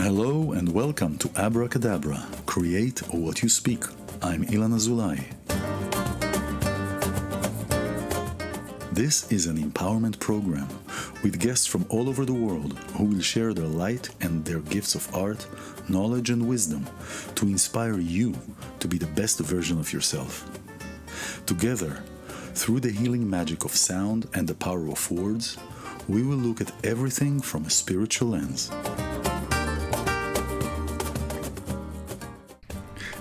Hello and welcome to Abracadabra, Create What You Speak. I'm iLan Azoulai. This is an empowerment program with guests from all over the world who will share their light and their gifts of art, knowledge and wisdom to inspire you to be the best version of yourself. Together, through the healing magic of sound and the power of words, we will look at everything from a spiritual lens.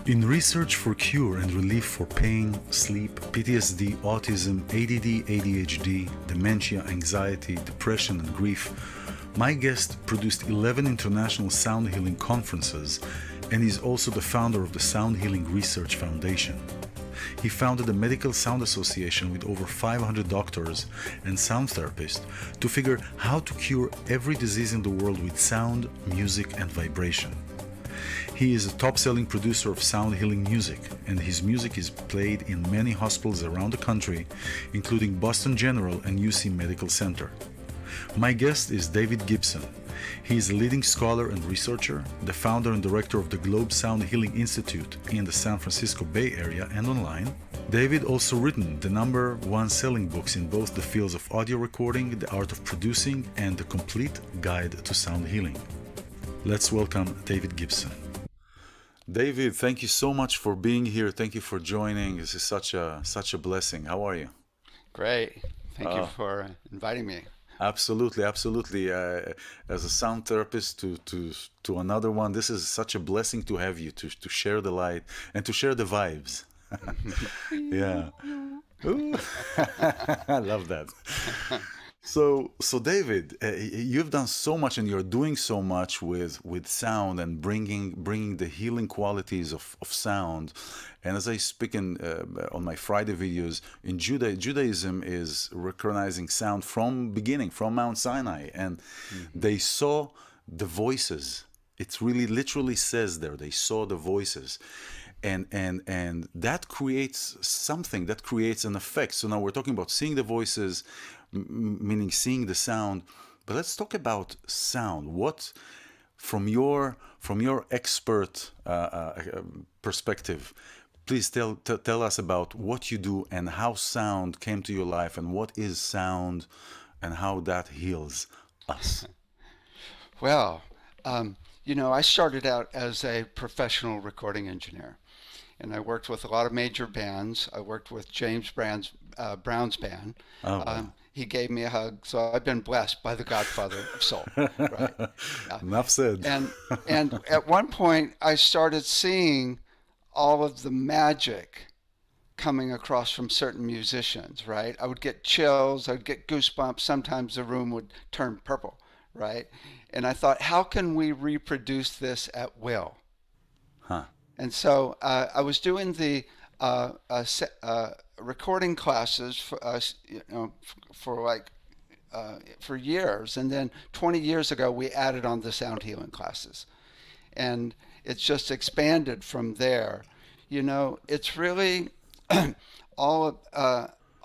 In research for cure and relief for pain, sleep, PTSD, autism, ADD, ADHD, dementia, anxiety, depression, and grief, my guest produced 11 international sound healing conferences and is also the founder of the Sound Healing Research Foundation. He founded a medical sound association with over 500 doctors and sound therapists to figure how to cure every disease in the world with sound, music, and vibration. He is a top-selling producer of sound healing music, and his music is played in many hospitals around the country, including Boston General and UC Medical Center. My guest is David Gibson. He is a leading scholar and researcher, the founder and director of the Globe Sound Healing Institute in the San Francisco Bay Area and online. David also written the #1 selling books in both the fields of audio recording, the art of producing, and the complete guide to sound healing. Let's welcome David Gibson. David, thank you so much for being here. Thank you for joining. This is such a blessing. How are you? Great. Thank you for inviting me. Absolutely. As a sound therapist to another one, this is such a blessing to have you to share the light and to share the vibes. Yeah. I love that. So David, you've done so much and you're doing so much with sound and bringing the healing qualities of sound. And as I speak on my Friday videos, in Judaism is recognizing sound from beginning, from Mount Sinai. And they saw the voices. It really literally says there, they saw the voices. And that creates something, that creates an effect. So now we're talking about seeing the voices, meaning seeing the sound. But let's talk about sound. What, from your expert perspective, please tell us about what you do and how sound came to your life and what is sound and how that heals us. Well, I started out as a professional recording engineer, and I worked with a lot of major bands. I worked with James Brown's band. Oh, wow. He gave me a hug, so I've been blessed by the Godfather of Soul. Right? Enough said. And at one point, I started seeing all of the magic coming across from certain musicians. Right? I would get chills. I would get goosebumps. Sometimes the room would turn purple. Right? And I thought, how can we reproduce this at will? Huh. And so I was doing the recording classes for years, and then 20 years ago we added on the sound healing classes, and it's just expanded from there. It's really all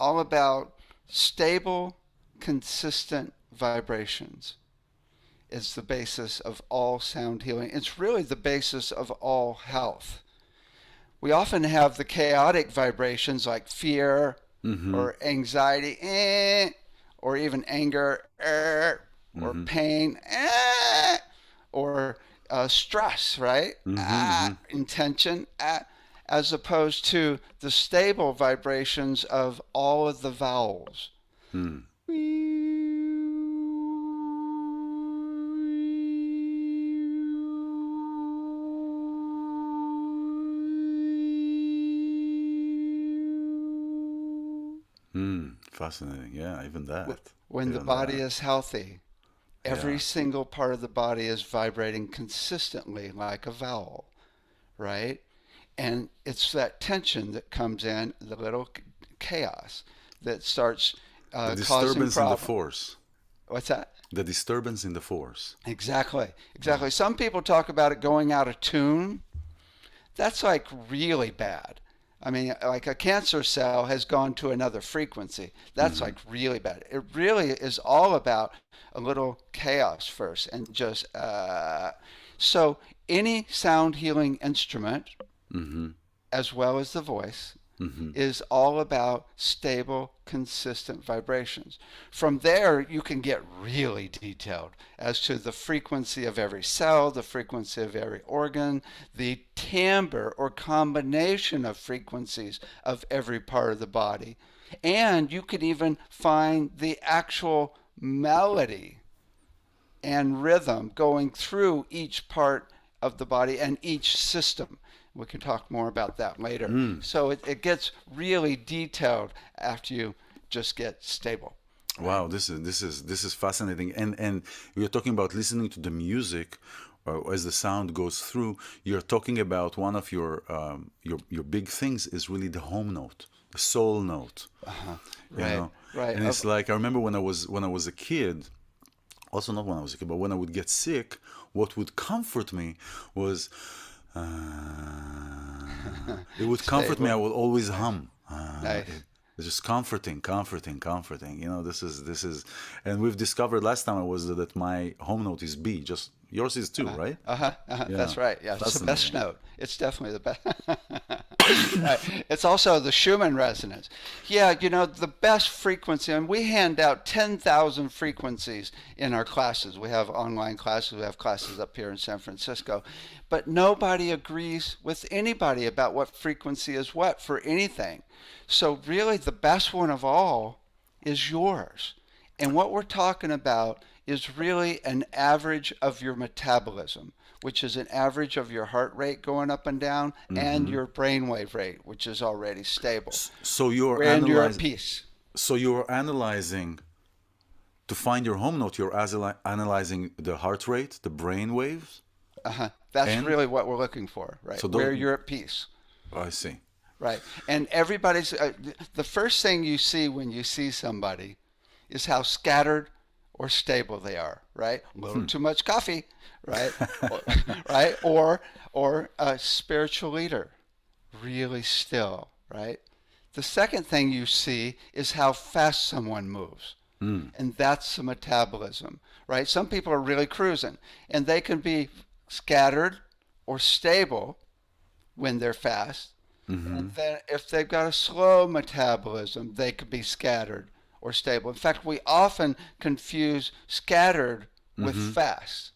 about stable, consistent vibrations. Is the basis of all sound healing. It's really the basis of all health. We often have the chaotic vibrations like fear or anxiety, or even anger, or pain, or stress, right? Intention, as opposed to the stable vibrations of all of the vowels. Fascinating. Yeah, even that. When the body is healthy, every single part of the body is vibrating consistently like a vowel, right? And it's that tension that comes in, the little chaos that starts the causing disturbance in the problems. force. What's that? The disturbance in the force. Exactly. Some people talk about it going out of tune. That's like really bad. I mean, like a cancer cell has gone to another frequency. That's like really bad. It really is all about a little chaos first and just So any sound healing instrument, Mm-hmm. as well as the voice, Mm-hmm. is all about stable, consistent vibrations. From there, you can get really detailed as to the frequency of every cell, the frequency of every organ, the timbre or combination of frequencies of every part of the body. And you can even find the actual melody and rhythm going through each part of the body and each system. We can talk more about that later. So it gets really detailed after you just get stable. Right? Wow, this is fascinating. And you're talking about listening to the music as the sound goes through. You're talking about one of your big things is really the home note, the soul note. Uh-huh. You Right. know, Right. and it's like I remember when I was a kid. Also, not when I was a kid, but when I would get sick, what would comfort me was it would comfort me. I Stable. would always Nice. hum. Nice. It's just comforting, comforting, comforting. This is, and we've discovered last time I was that my home note is B. Just yours is too, right? Uh-huh, uh-huh. Yeah, That's right. Yeah, it's the best fascinating. note. It's definitely the best. Right. It's also the Schumann resonance. Yeah, the best frequency, and we hand out 10,000 frequencies in our classes. We have online classes. We have classes up here in San Francisco. But nobody agrees with anybody about what frequency is what for anything. So really the best one of all is yours. And what we're talking about is really an average of your metabolism, which is an average of your heart rate going up and down and Hmm. your brainwave rate, which is already stable. So you're And you're at analyzing. peace. So you're analyzing to find your home note. You're analyzing the heart rate, the brain waves, Uh-huh. That's and really what we're looking for, right? so Where those. you're at peace. I see. Right. And everybody's, the first thing you see when you see somebody is how scattered or stable they are, right? A little too much coffee, right? Or, right? Or a spiritual leader, really still, right? The second thing you see is how fast someone moves. And that's the metabolism, right? Some people are really cruising, and they can be scattered or stable when they're fast. And then if they've got a slow metabolism, they could be scattered or stable. In fact, we often confuse scattered with fast,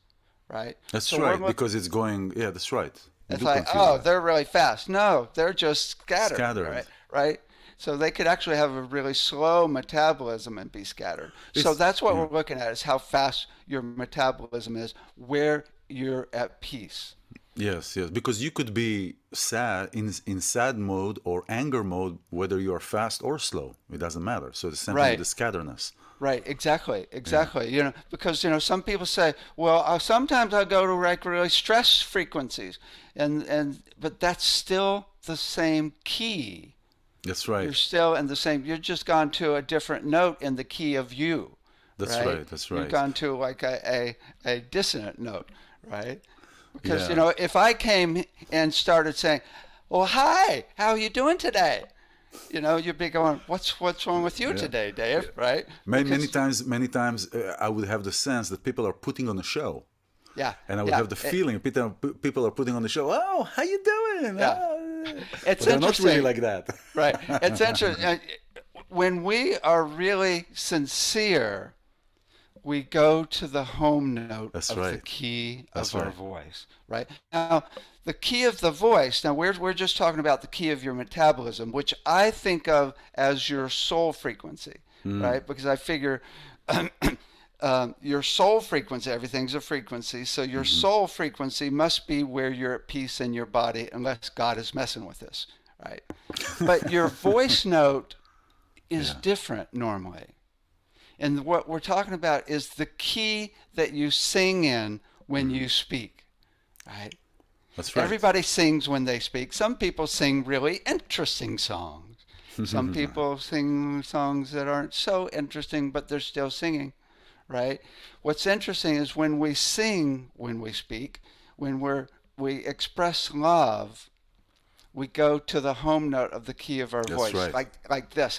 right? That's So we're right, because it's going. Yeah, that's right. We it's do like, confuse oh, that. they're really fast. No, they're just scattered, Scattered. right? Right? So they could actually have a really slow metabolism and be scattered. So that's what Yeah. we're looking at is how fast your metabolism is, where you're at peace. Yes, yes, because you could be sad in sad mode or anger mode, whether you are fast or slow. It doesn't matter. So it's something with Right. the scatterness. Right, exactly, Yeah. exactly. Because some people say, well, sometimes I go to like really stress frequencies, but that's still the same key. That's You're right. still in the same. You've just gone to a different note in the key of you, That's right? right. That's You've right. gone to like a dissonant note, right? Because Yeah. if I came and started saying, "Well, hi, how are you doing today?" You'd be going, "What's wrong with you Yeah. today, Dave?" Right? Many times, I would have the sense that people are putting on a show, Yeah, and I would yeah. have the feeling people are putting on the show. Oh, how you doing? Yeah. Oh. It's But they're not really interesting. like that. Right. It's interesting. When we are really sincere, we go to the home note That's of the right. key That's of our right. voice, right? Now, the key of the voice, now we're just talking about the key of your metabolism, which I think of as your soul frequency, right? Because I figure your soul frequency, everything's a frequency, so your soul frequency must be where you're at peace in your body, unless God is messing with this, right? But your voice note is Yeah. different normally. And what we're talking about is the key that you sing in when you speak, right? That's right. Everybody sings when they speak. Some people sing really interesting songs. Some people sing songs that aren't so interesting, but they're still singing, right? What's interesting is when we sing, when we speak, we express love, we go to the home note of the key of our That's voice, right. like this.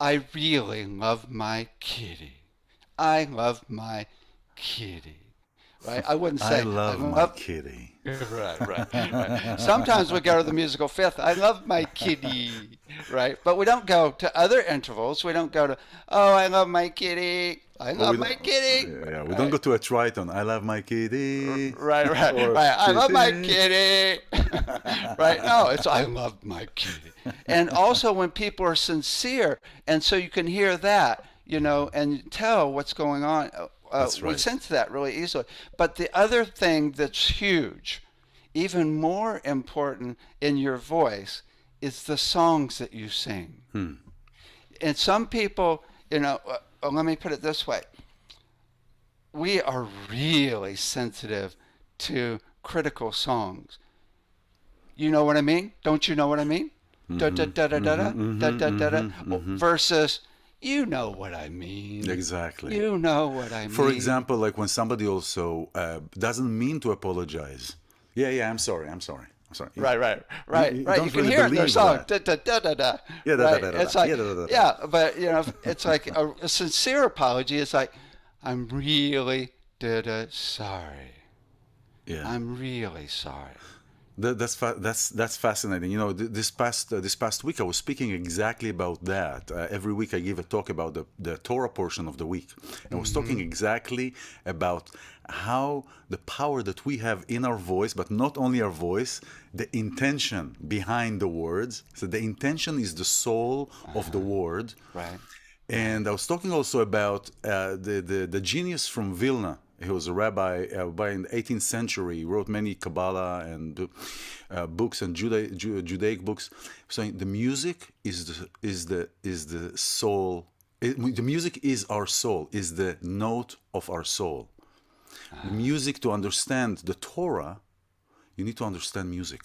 I really love my kitty. I love my kitty. right? I wouldn't I say, love my kitty. right. Sometimes we go to the musical fifth. I love my kitty, right? But we don't go to other intervals. We don't go to, oh, I love my kitty. I Or we love my don't, kitty. yeah, we don't Right, go to a triton. I love my kitty. Or right. I love my kitty. kitty. Right? No, it's I love my kitty. And also when people are sincere, and so you can hear that, and tell what's going on. That's We right. sense that really easily. But the other thing that's huge, even more important in your voice, is the songs that you sing. And some people, let me put it this way. We are really sensitive to critical songs. You know what I mean? Don't you know what I mean? Da da da da da da da da da. Versus, you know what I mean. Exactly. You know what I mean. For example, like when somebody also doesn't mean to apologize. Yeah, I'm sorry. I'm sorry. Right. You You don't can really hear it in their believe song. that. Da, da, da, da, da. Yeah, da, da, Right? da, da, It's da. like, Yeah, da, da, da, da. yeah, but it's like a sincere apology. It's like, I'm really sorry. Yeah. I'm really sorry. That's fascinating. This past week I was speaking exactly about that. Every week I give a talk about the Torah portion of the week. And I was talking exactly about how the power that we have in our voice, but not only our voice, the intention behind the words. So the intention is the soul of the word. Right. And I was talking also about the genius from Vilna. He was a rabbi by in the 18th century. He wrote many Kabbalah and books and Judaic books. Saying the music is the soul. The music is our soul. Is the note of our soul. The music, to understand the Torah, you need to understand music.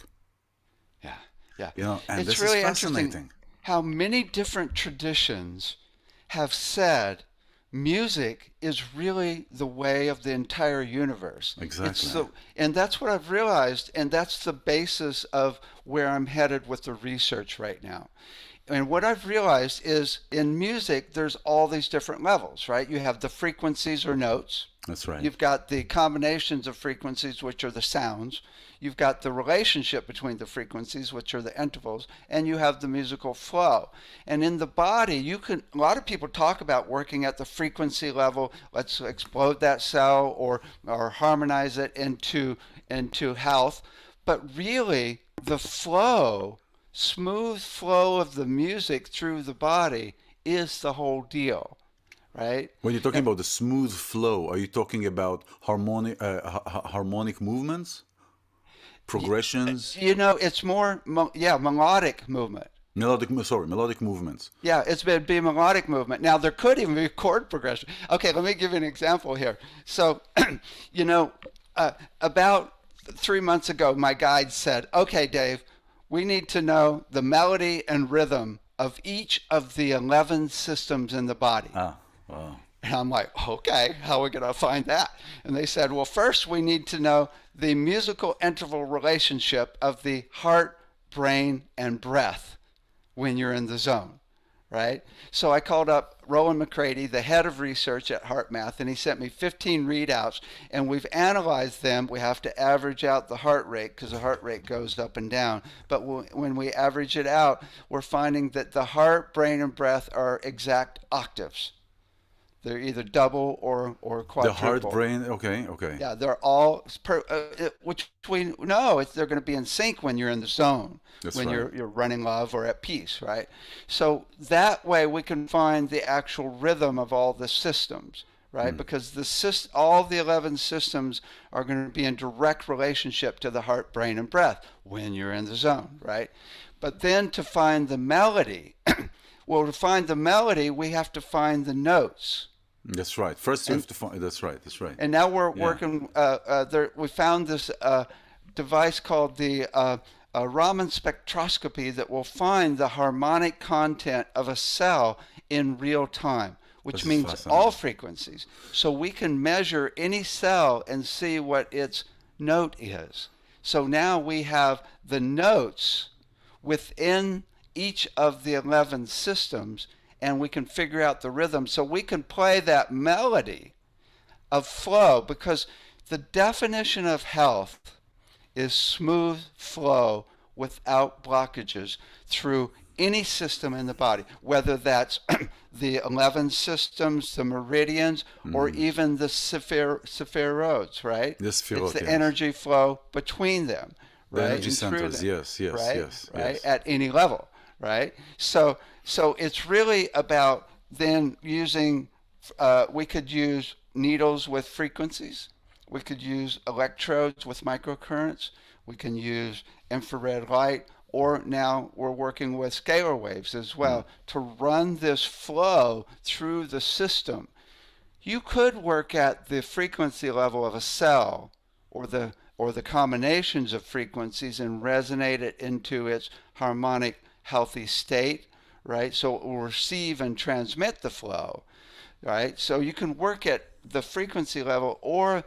Yeah. And It's this really is fascinating. interesting how many different traditions have said music is really the way of the entire universe. Exactly. And that's what I've realized, and that's the basis of where I'm headed with the research right now. And what I've realized is in music, there's all these different levels, right? You have the frequencies or notes. That's right. You've got the combinations of frequencies, which are the sounds. You've got the relationship between the frequencies, which are the intervals, and you have the musical flow. And in the body, a lot of people talk about working at the frequency level. Let's explode that cell or harmonize it into health. But really, the flow, smooth flow of the music through the body is the whole deal. Right? When you're talking about the smooth flow, are you talking about harmonic movements, progressions? It's more, melodic movement. Melodic movements. Yeah, it's been be melodic movement. Now, there could even be chord progression. Okay, let me give you an example here. So, about 3 months ago, my guide said, okay, Dave, we need to know the melody and rhythm of each of the 11 systems in the body. Wow. And I'm like, okay, how are we going to find that? And they said, well, first we need to know the musical interval relationship of the heart, brain, and breath when you're in the zone, right? So I called up Rowan McCready, the head of research at HeartMath, and he sent me 15 readouts, and we've analyzed them. We have to average out the heart rate because the heart rate goes up and down. But when we average it out, we're finding that the heart, brain, and breath are exact octaves. They're either double or quadruple. The heart, brain, okay. Yeah, they're all, which we know they're going to be in sync when you're in the zone, when right. you're running love or at peace, right? So that way we can find the actual rhythm of all the systems, right? Because all the 11 systems are going to be in direct relationship to the heart, brain, and breath when you're in the zone, right? But then to find the melody, to find the melody, we have to find the notes. That's right. First, you have to find. That's right. And now we're working. We found this device called the Raman spectroscopy that will find the harmonic content of a cell in real time, which means all frequencies. So we can measure any cell and see what its note is. So now we have the notes within each of the 11 systems, and we can figure out the rhythm. So we can play that melody of flow, because The definition of health is smooth flow without blockages through any system in the body, whether that's the 11 systems, the meridians, or even the spheroids, right? The spheroid, it's the yes. energy flow between them, The right? energy And through centers, them, yes, yes, right? yes, Right? yes. At any level, right? So it's really about then using, we could use needles with frequencies. We could use electrodes with microcurrents. We can use infrared light, or now we're working with scalar waves as well to run this flow through the system. You could work at the frequency level of a cell, or the combinations of frequencies, and resonate it into its harmonic healthy state, right? So it will receive and transmit the flow, right? So you can work at the frequency level, or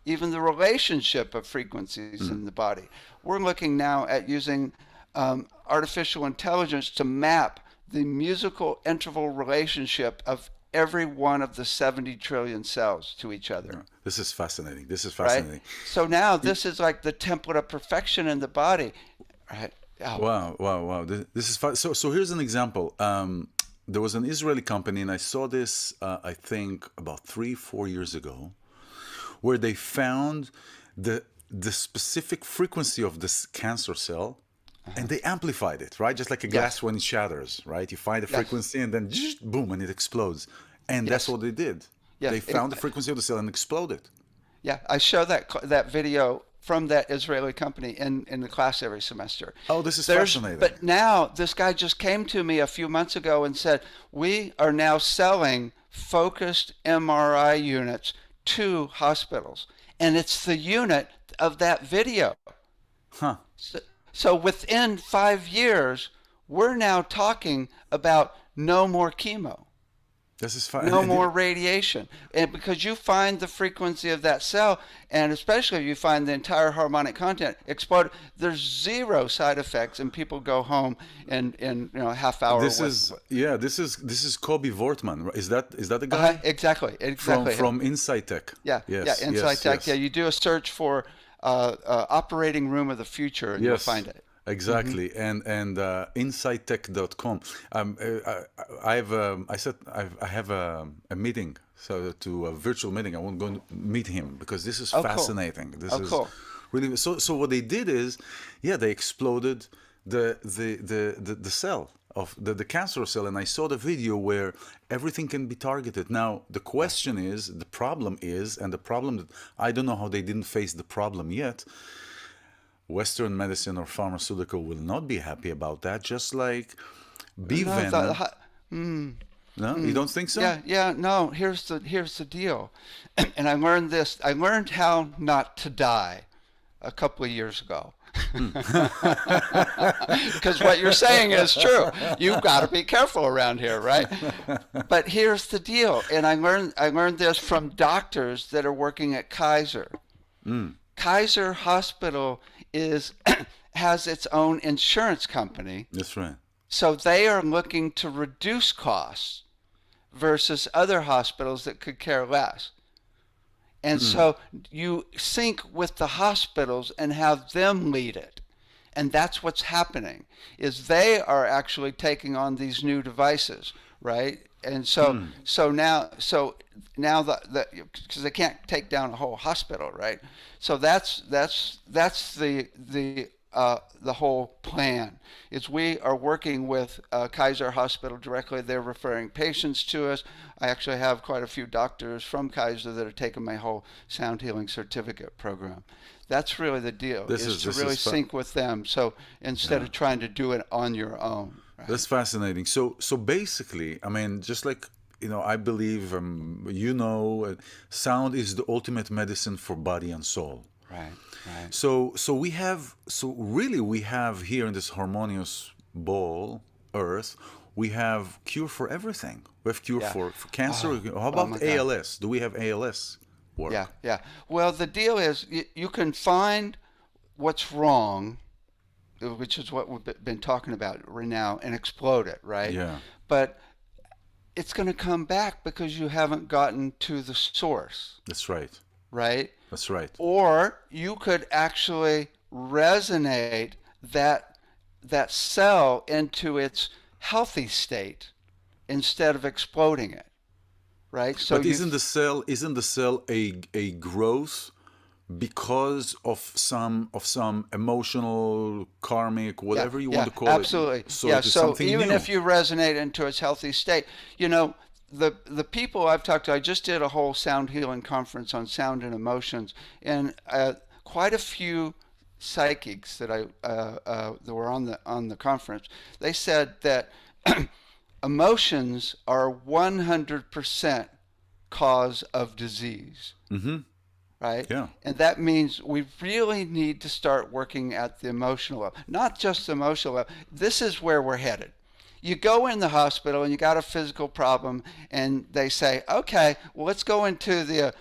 even the relationship of frequencies in the body. We're looking now at using artificial intelligence to map the musical interval relationship of every one of the 70 trillion cells to each other. This is fascinating. This is Right? fascinating. So now this is like the template of perfection in the body. Right? Oh, Wow, wow, wow. This is so here's an example. There was an Israeli company, and I saw this, I think, about 3-4 years ago, where they found the specific frequency of this cancer cell, and they amplified it, right? Just like a glass when it shatters, right? You find the frequency, and then boom, and it explodes. And that's what they did. Yeah. They found the frequency of the cell and exploded. Yeah, I show that video from that Israeli company in the class every semester. Oh, this is fascinating. But now this guy just came to me a few months ago and said, we are now selling focused MRI units to hospitals. And it's the unit of that video. Huh. So within 5 years, we're now talking about no more chemo. This is fine. No more radiation. And because you find the frequency of that cell, and especially if you find the entire harmonic content explode, there's zero side effects, and people go home in a half hour. This is Kobe Wortman. Is that the guy? Exactly. From Insight Tech. Yeah. Yes, Insight Tech. yes. Yeah. You do a search for operating room of the future, and you'll find it. Exactly, and insighttech.com. I have a meeting, a virtual meeting. I won't go and meet him because this is fascinating. Cool. This is really so. What they did is, they exploded the cell of the cancer cell, and I saw the video where everything can be targeted. Now the question is, the problem that I don't know how they didn't face the problem yet. Western medicine or pharmaceutical will not be happy about that, just like bee venom. No, you don't think so? Yeah. No. Here's the deal, and I learned this. I learned how not to die a couple of years ago. Because what you're saying is true. You've got to be careful around here, right? But here's the deal, and I learned this from doctors that are working at Kaiser. Kaiser Hospital has its own insurance company. That's right. So they are looking to reduce costs versus other hospitals that could care less. And so you sync with the hospitals and have them lead it. And that's what's happening, is they are actually taking on these new devices, right? And so now because they can't take down a whole hospital, right? So that's the whole plan. Is we are working with Kaiser Hospital directly. They're referring patients to us. I actually have quite a few doctors from Kaiser that are taking my whole sound healing certificate program. That's really the deal, is to really sync with them. So instead of trying to do it on your own. Right? That's fascinating. So basically, I mean, just like, I believe, sound is the ultimate medicine for body and soul. Right. So we have here in this harmonious ball, Earth, we have cure for everything. We have cure for cancer. How about ALS? Do we have ALS work? Yeah. Well, the deal is you can find what's wrong, which is what we've been talking about right now, and explode it, right? Yeah. But it's going to come back because you haven't gotten to the source. That's right. Right? That's right. Or you could actually resonate that cell into its healthy state instead of exploding it, right? So But you, isn't the cell a growth because of some emotional, karmic, yeah, whatever you want yeah, to call it? absolutely. So Yeah, it is so something even new. if you resonate into its healthy state, you know, the people I've talked to, I just did a whole sound healing conference on sound and emotions, and quite a few psychics that were on the conference, they said that emotions are 100% cause of disease, Mm-hmm. right? Yeah. And that means we really need to start working at the emotional level, not just the emotional level. This is where we're headed. You go in the hospital and you got a physical problem, and they say, okay, well, let's go into the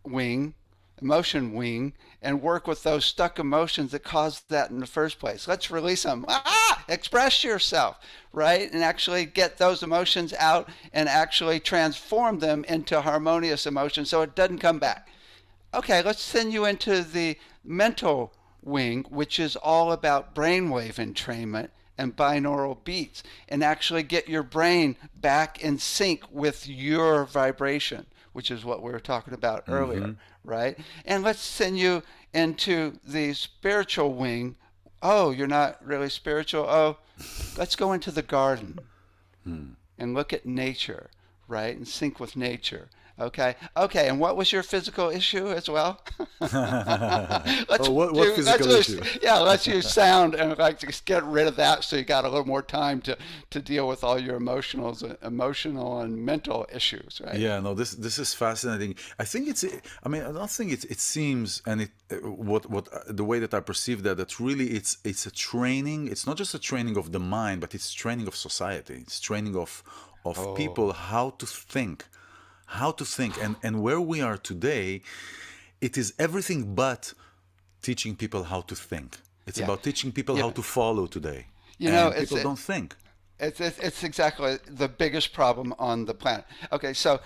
wing, emotion wing, and work with those stuck emotions that caused that in the first place. Let's release them. Express yourself, right? And actually get those emotions out and actually transform them into harmonious emotions so it doesn't come back. Okay, let's send you into the mental wing, which is all about brainwave entrainment and binaural beats, and actually get your brain back in sync with your vibration, which is what we were talking about Mm-hmm. earlier, right? And let's send you into the spiritual wing. Oh, you're not really spiritual? Oh, let's go into the garden and look at nature, right? And sync with nature. Okay. Okay. And what was your physical issue as well? let's Oh, what do. Let's physical issue? use, yeah. Let's use sound and like just get rid of that, so you got a little more time to deal with all your emotional and mental issues, right? Yeah, no, this is fascinating. I think it's. I mean, I don't think it seems, and it what the way that I perceive that really it's a training. It's not just a training of the mind, but it's training of society. It's training of Oh, people how to think, and where we are today, it is everything but teaching people how to think. It's yeah. about teaching people You how know, to follow today, you know, and it's people don't think. It's exactly the biggest problem on the planet. Okay, so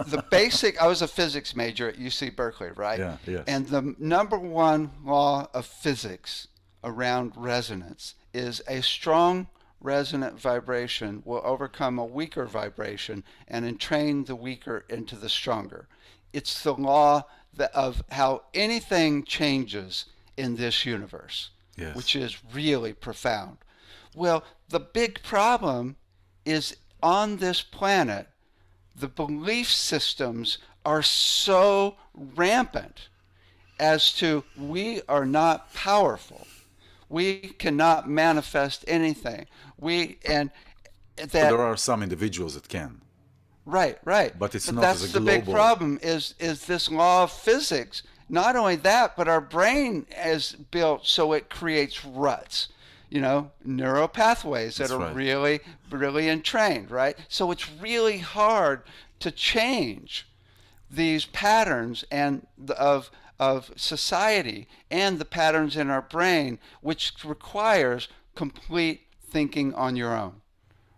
the basic, I was a physics major at UC Berkeley, right? Yeah. Yes. And the number one law of physics around resonance is a strong resonant vibration will overcome a weaker vibration and entrain the weaker into the stronger. It's the law of how anything changes in this universe, which Yes. is really profound. Well, the big problem is on this planet, the belief systems are so rampant as to we are not powerful. We cannot manifest anything. We and But that there are some individuals that can, right, right. but it's But not as a that's the big global. problem is this law of physics. Not only that, but our brain is built so it creates ruts, neural pathways that That's are right. really, really entrained, right? So it's really hard to change these patterns and of society and the patterns in our brain, which requires complete thinking on your own,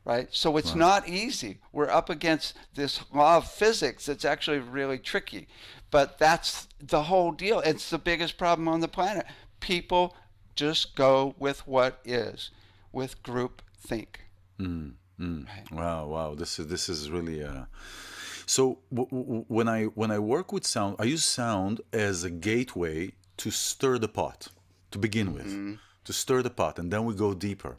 right? So it's Right. not easy. We're up against this law of physics that's actually really tricky. But that's the whole deal. It's the biggest problem on the planet. People just go with what is, with group think. Right? Wow, wow. This is really so when I work with sound, I use sound as a gateway to stir the pot to begin with, Mm-hmm. to stir the pot, and then we go deeper.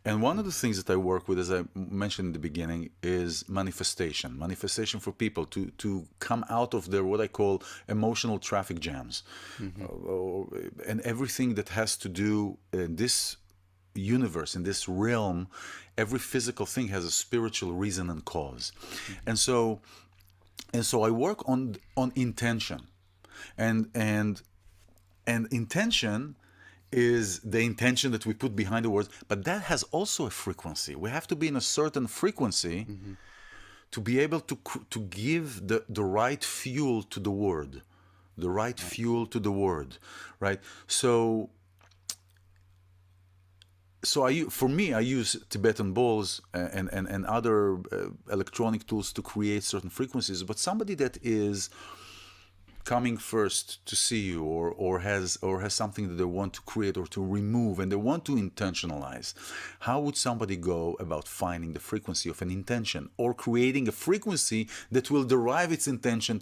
And one of the things that I work with, as I mentioned in the beginning, is manifestation. Manifestation for people to come out of their what I call emotional traffic jams, Mm-hmm. and everything that has to do in this universe, in this realm. Every physical thing has a spiritual reason and cause, and so I work on intention, and intention is the intention that we put behind the words, but that has also a frequency. We have to be in a certain frequency Mm-hmm. to be able to give the right fuel to the word, the right fuel to the word, right? For me, I use Tibetan bowls and other electronic tools to create certain frequencies. But somebody that is coming first to see you, or has something that they want to create or to remove, and they want to intentionalize, how would somebody go about finding the frequency of an intention, or creating a frequency that will derive its intention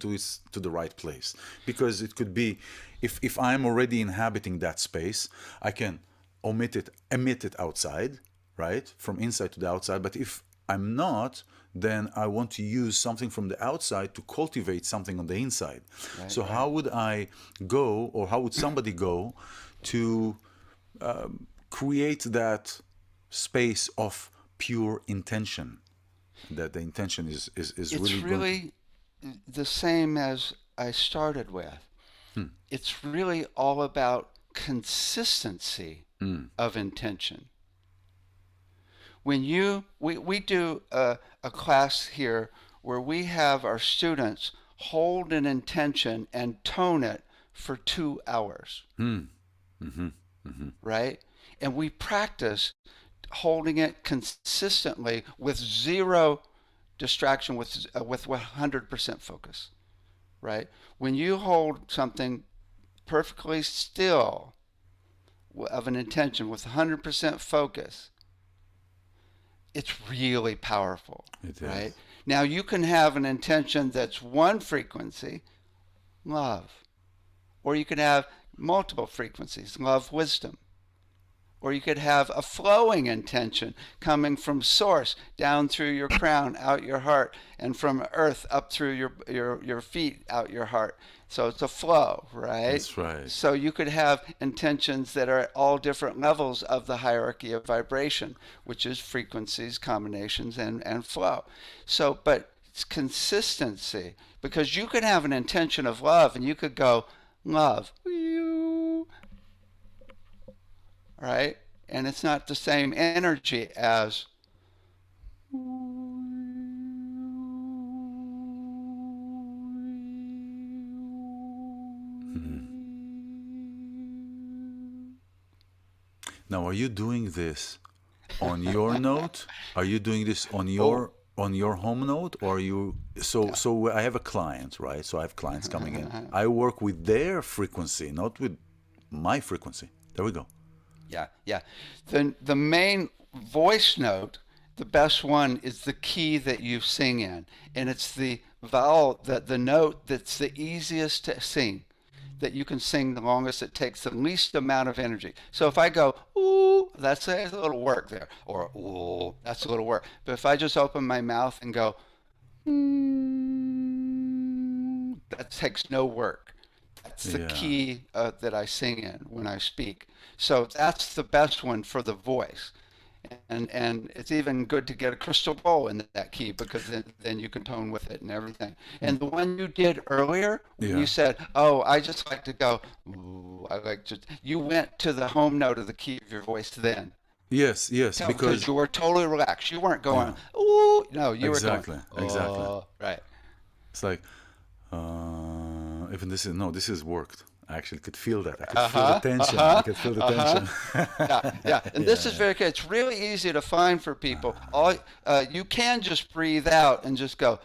to the right place? Because it could be, if I'm already inhabiting that space, I can emit it outside, right, from inside to the outside. But if I'm not, then I want to use something from the outside to cultivate something on the inside. Right, So right. how would I go, or how would somebody go to create that space of pure intention? That the intention is It's really really the same as I started with. It's really all about consistency of intention. When we do a class here where we have our students hold an intention and tone it for 2 hours, right? And we practice holding it consistently with zero distraction, with 100% focus, right? When you hold something perfectly still of an intention with 100% focus, it's really powerful, It right? is. Now you can have an intention that's one frequency, love, or you could have multiple frequencies, love, wisdom, or you could have a flowing intention coming from source down through your crown, out your heart, and from earth up through your feet, out your heart. So it's a flow, right? That's right. So you could have intentions that are at all different levels of the hierarchy of vibration, which is frequencies, combinations, and flow. So, but it's consistency, because you could have an intention of love and you could go, love, right? And it's not the same energy as Now, are you doing this on your note? Are you doing this on your home note, or are you so I have a client, right? So I have clients coming in. I work with their frequency, not with my frequency. There we go. Yeah, yeah. The main voice note, the best one, is the key that you sing in, and it's the vowel, the note that's the easiest to sing, that you can sing the longest. It takes the least amount of energy. So if I go ooh, that's a little work there, or ooh, that's a little work. But if I just open my mouth and go, that takes no work. That's the Yeah. key that I sing in when I speak. So that's the best one for the voice. And it's even good to get a crystal bowl in that key, because then you can tone with it and everything. And the one you did earlier, when Yeah. you said, oh, I just like to go, ooh, I like to, you went to the home note of the key of your voice then. Yes, Because because you were totally relaxed. You weren't going, ooh, no, you exactly, were going, exactly. oh, right. It's like even this is worked. I actually could feel that. I could feel the tension. I could feel the tension. Yeah, yeah. And this is very good. It's really easy to find for people. You can just breathe out and just go,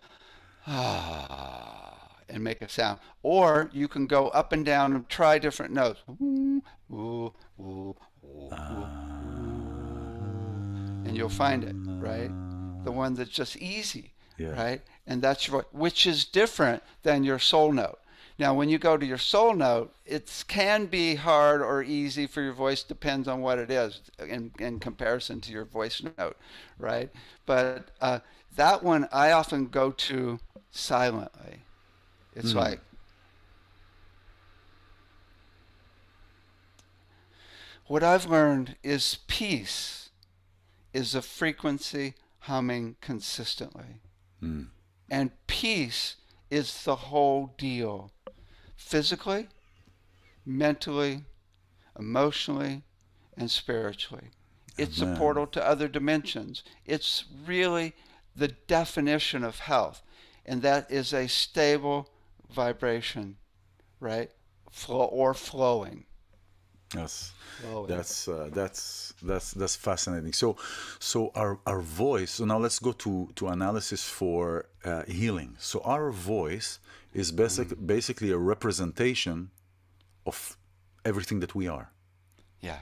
ah, and make a sound. Or you can go up and down and try different notes. Ooh, ooh, ooh, ooh, and you'll find it, right? The one that's just easy, Yeah. right? And that's your, which is different than your soul note. Now, when you go to your soul note, it can be hard or easy for your voice, depends on what it is in comparison to your voice note, right? But that one I often go to silently. It's like, what I've learned is peace is a frequency humming consistently. And peace is the whole deal. Physically, mentally, emotionally, and spiritually. It's a Amen. portal to other dimensions. It's really the definition of health. And that is a stable vibration, right? Flow or flowing. Yes, Slowly. that's fascinating. So our voice. So now let's go to analysis for healing. So our voice is basically a representation of everything that we are, Yeah,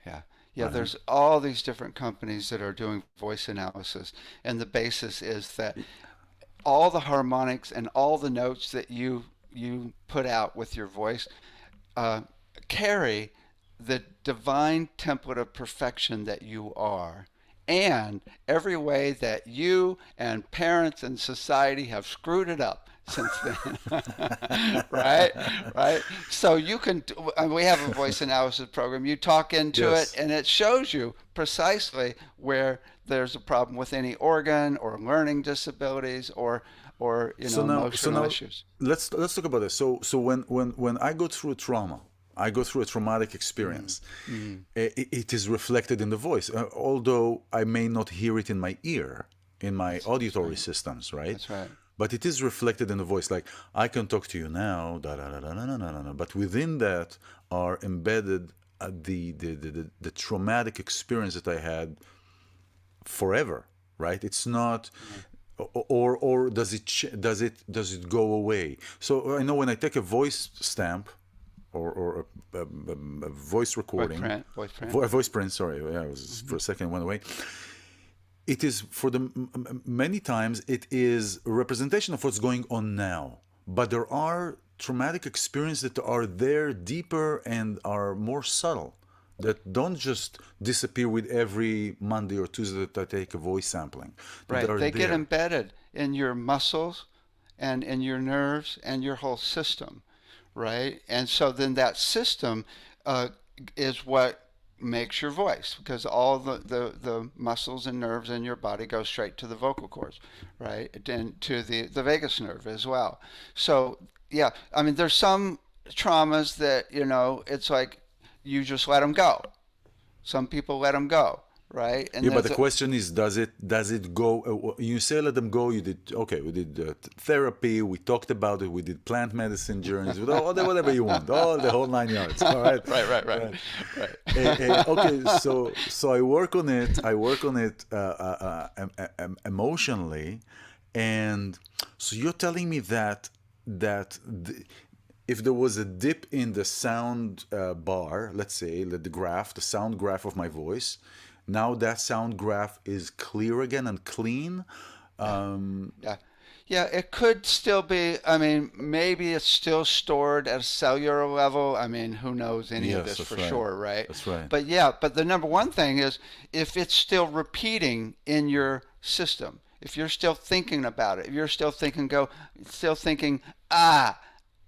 yeah, yeah. right? There's all these different companies that are doing voice analysis, and the basis is that all the harmonics and all the notes that you put out with your voice uh, carry the divine template of perfection that you are, and every way that you and parents and society have screwed it up since then. Right, right. So you can, we have a voice analysis program. You talk into it Yes. and it shows you precisely where there's a problem with any organ or learning disabilities or So now, so emotional now, issues. let's talk about this. So when I go through trauma, I go through a traumatic Mm, experience. mm, It is reflected in the voice, although I may not hear it in my ear, in my that's auditory right. systems, right? That's right. But it is reflected in the voice. Like I can talk to you now, da da da da da da da da. But within that are embedded the traumatic experience that I had forever, right? It's not, Right. or does it go away? So I know when I take a voice stamp or a voice recording, Voice print. a voice print. Sorry, yeah, it was Hmm. for a second went away. It is for the many times it is a representation of what's going on now, but there are traumatic experiences that are there deeper and are more subtle that don't just disappear with every Monday or Tuesday that I take a voice sampling, that Right. are They get there. embedded in your muscles and in your nerves and your whole system, right? And so then that system uh, is what makes your voice because all the muscles and nerves in your body go straight to the vocal cords, right? And to the vagus nerve as well. So, yeah, I mean, there's some traumas that, it's like you just let them go. Some people let them go, right? And Yeah, but there's the question is, does it go? You say let them go. You did okay. We did therapy. We talked about it. We did plant medicine journeys. With all the whatever you want, all the whole 9 yards. All right, right, right, right, right. right. Okay, so I work on it. I work on it emotionally, and so you're telling me that if there was a dip in the sound bar, let's say the graph, the sound graph of my voice, now that sound graph is clear again and clean. Yeah, Um, yeah, yeah. It could still be. I mean, maybe it's still stored at a cellular level. I mean, who knows any of yes, this for that's right. sure, right? That's right. But yeah, but the number one thing is if it's still repeating in your system, if you're still thinking about it, if you're still thinking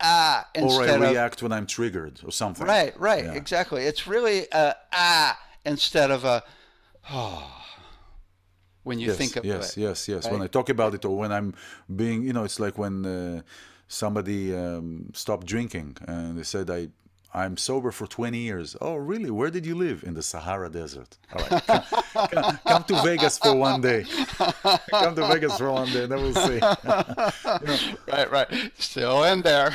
ah, Or I instead of react when I'm triggered or something. right, right, Yeah. exactly. It's really a instead of a oh when you think Yes, of it, yes, yes, yes. When right? I talk about it, or when I'm being, it's like when somebody stopped drinking and they said, I'm sober for 20 years. Oh, really? Where did you live? In the Sahara Desert. All right, come to Vegas for one day. Come to Vegas for one day, then we'll see. you know, Right, right. Still in there.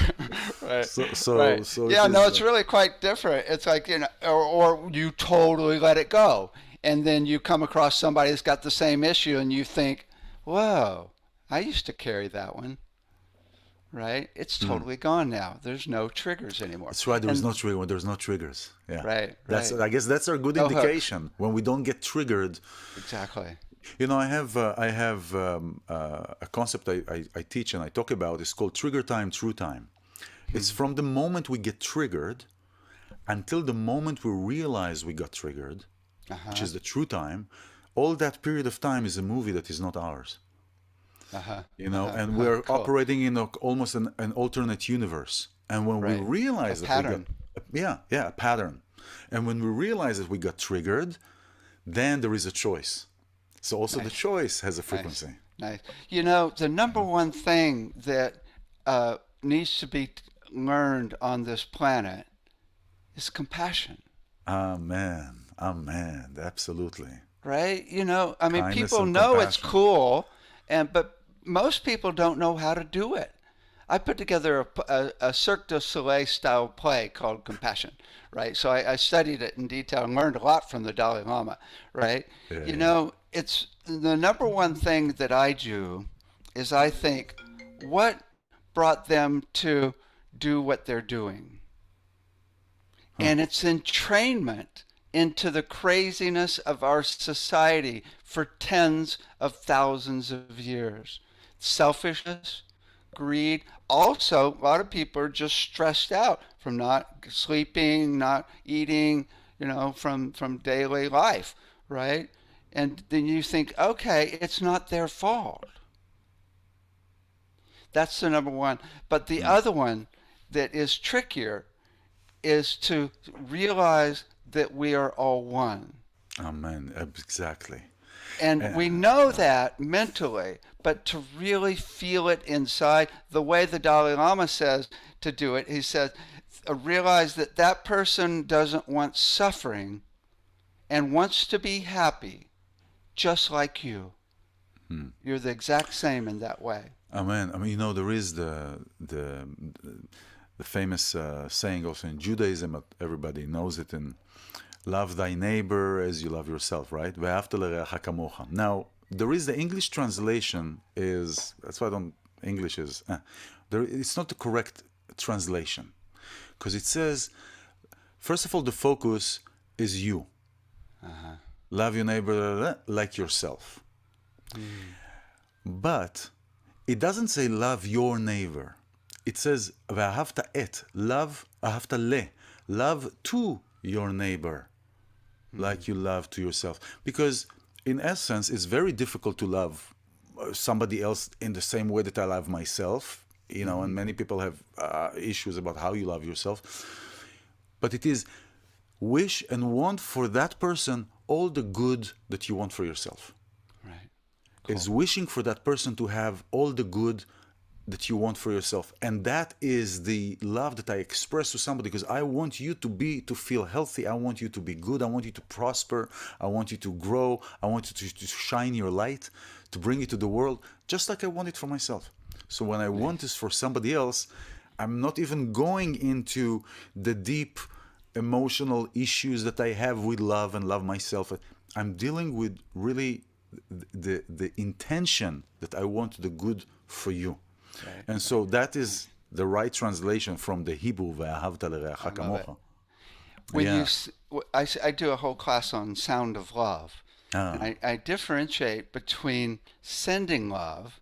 Right, so, so, right. so it Yeah, no, is. it's really quite different. It's like, or you totally let it go. And then you come across somebody that's got the same issue and you think, whoa, I used to carry that one, right? It's Hmm. totally gone now. There's no triggers anymore. That's right. There is And no trigger when there's no triggers. Yeah, right, that's. right. I guess that's a good No hooks. indication when we don't get triggered. Exactly. I have a concept I teach and I talk about. It's called trigger time, true time. It's from the moment we get triggered until the moment we realize we got triggered, which Uh-huh. is the true time. All that period of time is a movie that is not ours, Uh-huh. and Uh-huh. we're Cool. operating in almost an alternate universe. And when we Right. A realize that we got, pattern. yeah, a pattern. And when we realize that we got triggered, then there is a choice. So also the Nice. choice has a Nice. frequency. Nice. The number one thing that needs to be learned on this planet is compassion, Amen. Amen. Absolutely. right? I mean, Kindness people and know it's compassion. cool, but most people don't know how to do it. I put together a Cirque du Soleil style play called Compassion, right? So I studied it in detail and learned a lot from the Dalai Lama, right? Yeah, You yeah. know, it's the number one thing that I do is I think, what brought them to do what they're doing? Huh. And it's entrainment into the craziness of our society for tens of thousands of years. Selfishness, greed. Also, a lot of people are just stressed out from not sleeping, not eating, from daily life, right? And then you think, okay, it's not their fault. That's the number one. But the Mm. other one that is trickier is to realize that we are all one. Amen. Exactly. And Uh, we know that mentally, but to really feel it inside, the way the Dalai Lama says to do it, he says, realize that that person doesn't want suffering and wants to be happy, just like you. hmm. You're the exact same in that way. Amen. I mean, there is the famous saying also in Judaism, everybody knows it, in love thy neighbor as you love yourself, right? ואהבת לרעך כמוך. Now, there is the English translation is, that's why I don't, English is, it's not the correct translation. Because it says, first of all, the focus is you. Uh-huh. Love your neighbor like yourself. But it doesn't say love your neighbor. It says ואהבת את, love אהבת ל, love to your neighbor like you love to yourself. Because in essence, it's very difficult to love somebody else in the same way that I love myself, and many people have issues about how you love yourself. But it is wish and want for that person all the good that you want for yourself. Right. Is wishing for that person to have all the good that you want for yourself. And that is the love that I express to somebody, because I want you to feel healthy. I want you to be good. I want you to prosper. I want you to grow. I want you to shine your light, to bring it to the world, just like I want it for myself. So when I want this for somebody else, I'm not even going into the deep emotional issues that I have with love and love myself. I'm dealing with really the intention that I want the good for you. Right. And so that is the right translation from the Hebrew, ואהבת לרעך I love it. כמוך. When Yeah. I do a whole class on sound of love. And Ah, I differentiate between sending love,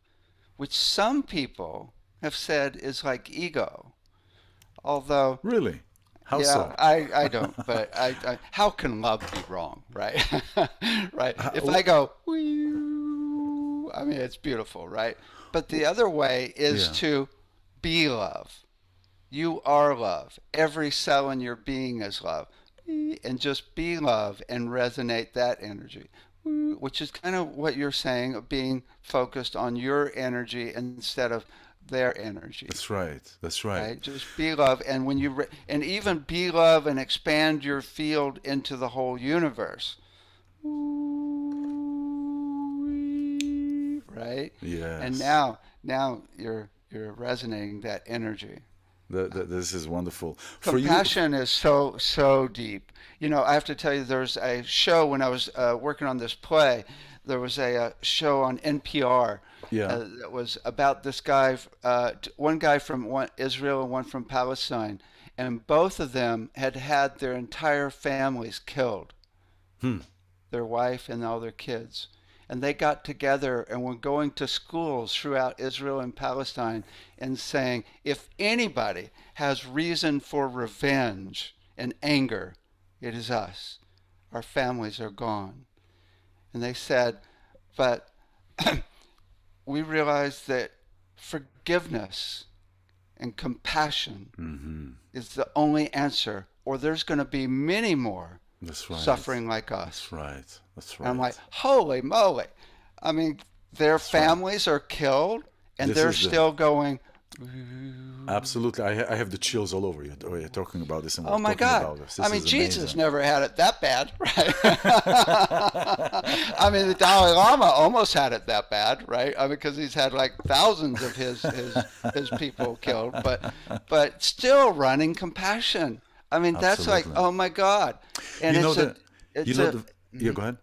which some people have said is like ego. Although, really? How yeah, so? I don't, but how can love be wrong, right? Right. If How, I go, "Wee-oo," I mean, it's beautiful, right? But the other way is yeah. to be love. You are love. Every cell in your being is love. And just be love and resonate that energy, which is kind of what you're saying, of being focused on your energy instead of their energy, That's right. That's right. right? Just be love. And when and even be love and expand your field into the whole universe, right? And Yes. now you're resonating that energy. This is wonderful. For you, Compassion is so deep. I have to tell you, there's a show when I was working on this play. There was a show on NPR yeah. that was about this guy, one guy from Israel and one from Palestine, and both of them had had their entire families killed, Hmm. their wife and all their kids. And they got together and were going to schools throughout Israel and Palestine and saying, if anybody has reason for revenge and anger, it is us. Our families are gone. And they said, but we realize that forgiveness and compassion Hmm. is the only answer, or there's going to be many more That's right. suffering like us. That's right. That's And I'm right. like, holy moly. I mean, their That's right. families are killed and This they're is the still going, Absolutely. I have the chills all over you. You're talking about this and we're Oh my talking God. about this. I This mean, is Jesus amazing. never had it that bad, right? I mean, the Dalai Lama almost had it that bad, right? I mean, because he's had like thousands of his people killed, but still running compassion. I mean, that's like, Absolutely. oh my God. And You know it's a, the, you it's know a, the, yeah, go ahead.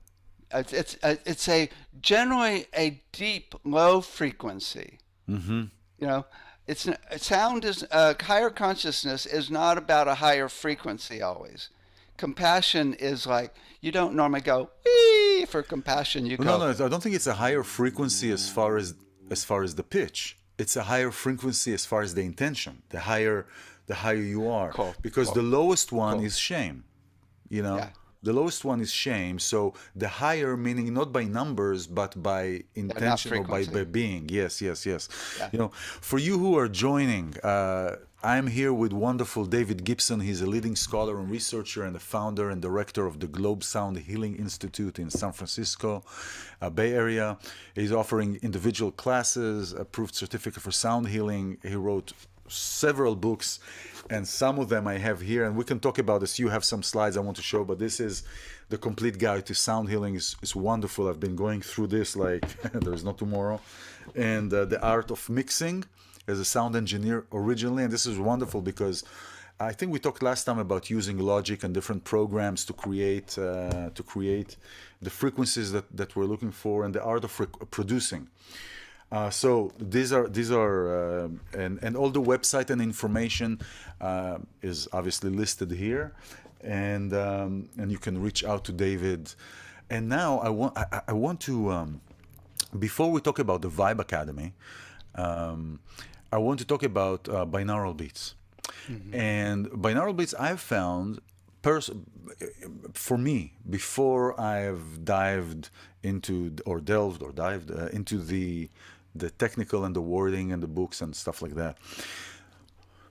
it's a generally a deep low frequency. Mm-hmm. You know, it's sound is higher consciousness is not about a higher frequency always. Compassion is like you don't normally go wee for compassion. You No, go no, I don't think it's a higher frequency as far as the pitch. It's a higher frequency as far as the intention. The higher you are, cool, because the cool, lowest one cool. is shame. You know, Yeah, the lowest one is shame. So the higher, meaning not by numbers, but by yeah, not intention or by frequency. being. Yes, yes, yes. Yeah. For you who are joining, I'm here with wonderful David Gibson. He's a leading scholar and researcher and the founder and director of the Globe Sound Healing Institute in San Francisco, Bay Area. He's offering individual classes, approved certificate for sound healing. He wrote several books, and some of them I have here, and we can talk about this. You have some slides I want to show, but this is the complete guide to sound healing. Is wonderful. I've been going through this like there's no tomorrow. And the art of mixing as a sound engineer originally, and this is wonderful because I think we talked last time about using logic and different programs to create the frequencies that we're looking for, and the art of producing. So these are and all the website and information is obviously listed here, and you can reach out to David. And now I want to before we talk about the Vibe Academy, I want to talk about binaural beats. Mm-hmm. And binaural beats I've found for me, before I've dived into or delved or dived into the technical and the wording and the books and stuff like that.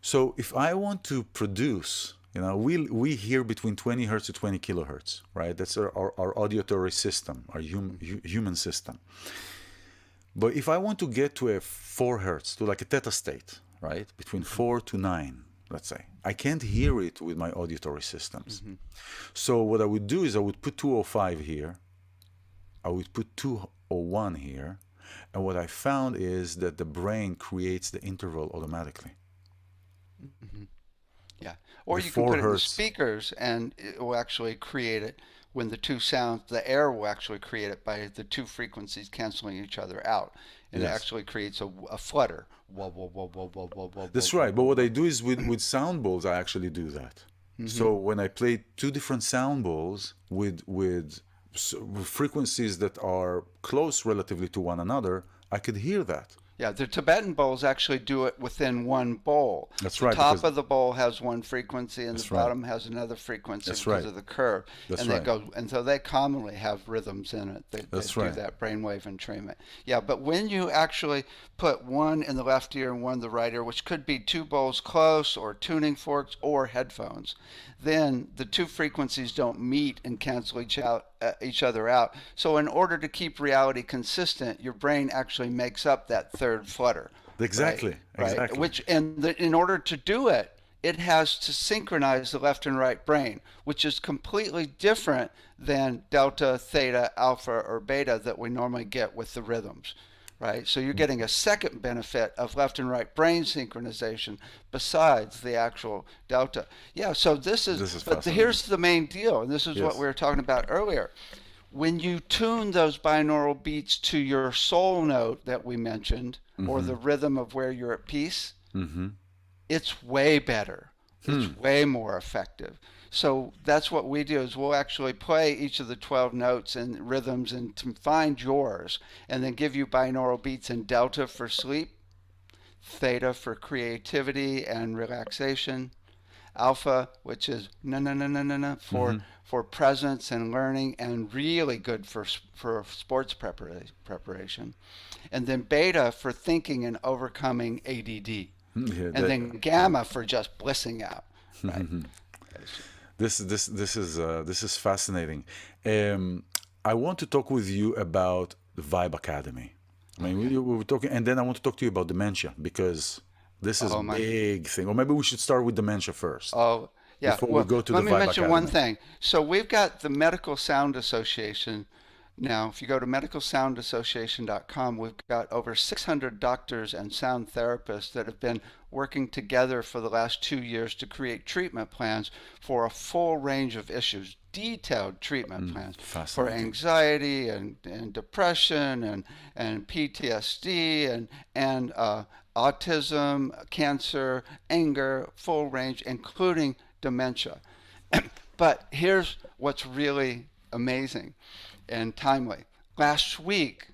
So if I want to produce, we hear between 20 hertz to 20 kilohertz, right? That's our auditory system, our human system. But if I want to get to a 4 hertz, to like a theta state, right? Between 4 to 9, let's say, I can't hear it with my auditory systems. Mm-hmm. So what I would do is I would put 205 here. I would put 201 here. And what I found is that the brain creates the interval automatically. Mm-hmm. Yeah. Or The you can 4 put it in the hertz. speakers and it will actually create it when the two sounds, the air will actually create it by the two frequencies canceling each other out. And it Yes. actually creates a flutter. Whoa, whoa, whoa, whoa, whoa, whoa, whoa, whoa, That's whoa, right. But whoa, what I whoa. do is with sound bowls, I actually do that. Mm-hmm. So when I play two different sound bowls with frequencies that are close relatively to one another, I could hear that. Yeah, the Tibetan bowls actually do it within one bowl. That's The right, top because of the bowl has one frequency, and the that's right. bottom has another frequency That's because right. of the curve. That's And right. and so they commonly have rhythms in it. They That's do right. that brainwave entrainment. Yeah, but when you actually put one in the left ear and one in the right ear, which could be two bowls close, or tuning forks, or headphones, then the two frequencies don't meet and cancel each other out. So in order to keep reality consistent, your brain actually makes up that third flutter. Right, Exactly. right. Exactly. In order to do it, it has to synchronize the left and right brain, which is completely different than delta, theta, alpha, or beta that we normally get with the rhythms, right? So you're getting a second benefit of left and right brain synchronization besides the actual delta. Yeah. So This is but fascinating. here's the main deal, and this is what we Yes. were talking about earlier. When you tune those binaural beats to your soul note that we mentioned, or the rhythm of where you're at peace, Mm-hmm. it's way better. It's way more effective. So that's what we do is we'll actually play each of the 12 notes and rhythms and to find yours, and then give you binaural beats in delta for sleep, theta for creativity and relaxation, alpha, which is na na na na na na for presence and learning, and really good for sports preparation, and then beta for thinking and overcoming ADD, Yeah, and then gamma for just blissing out. Right. this is fascinating. I want to talk with you about the Vibe Academy. I mean, Okay. we were talking, and then I want to talk to you about dementia because This is Oh my. big thing. Or maybe we should start with dementia first Oh, yeah. before we Well, go to the let me Vibe mention one Academy. thing. So we've got the Medical Sound Association now. If you go to medicalsoundassociation.com, we've got over 600 doctors and sound therapists that have been working together for the last 2 years to create treatment plans for a full range of issues, detailed treatment plans for Fascinating. anxiety and depression and PTSD and autism, cancer, anger, full range, including dementia. But here's what's really amazing and timely. Last week,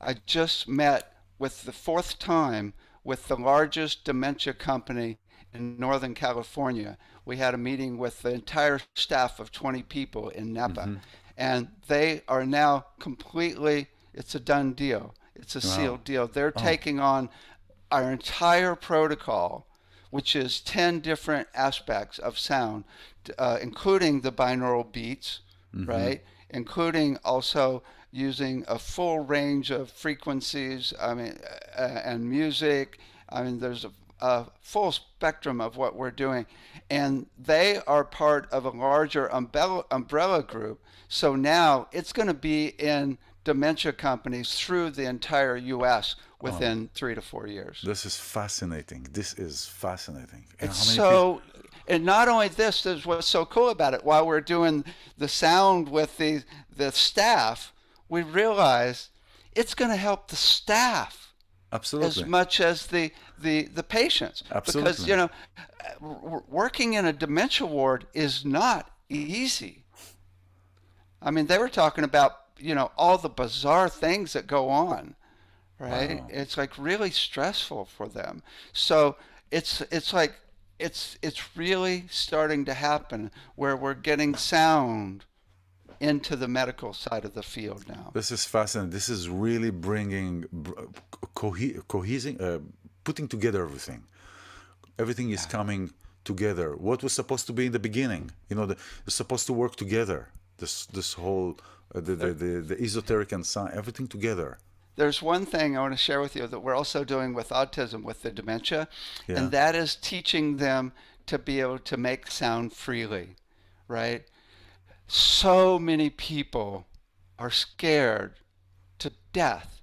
I just met with the fourth time with the largest dementia company in Northern California. We had a meeting with the entire staff of 20 people in Napa, and they are now completely, it's a done deal. It's a Wow. sealed deal. They're Oh. taking on our entire protocol, which is 10 different aspects of sound, including the binaural beats, right? Including also using a full range of frequencies, and music. I mean, there's a full spectrum of what we're doing. And they are part of a larger umbrella group. So now it's going to be in dementia companies through the entire U.S. within 3 to 4 years. This is fascinating. This is fascinating. And It's how many people? so, and not only this is what's so cool about it. While we're doing the sound with the staff, we realize it's going to help the staff as Absolutely. much as the patients, because Absolutely. working in a dementia ward is not easy. I mean, they were talking about all the bizarre things that go on, right? Wow. It's like really stressful for them. So it's like it's really starting to happen where we're getting sound into the medical side of the field now. This is fascinating. This is really bringing, cohesing, putting together everything. Everything is coming together. What was supposed to be in the beginning, it's supposed to work together. This whole, the esoteric and science, everything together. There's one thing I want to share with you that we're also doing with autism, with the dementia, Yeah. and that is teaching them to be able to make sound freely, right? So many people are scared to death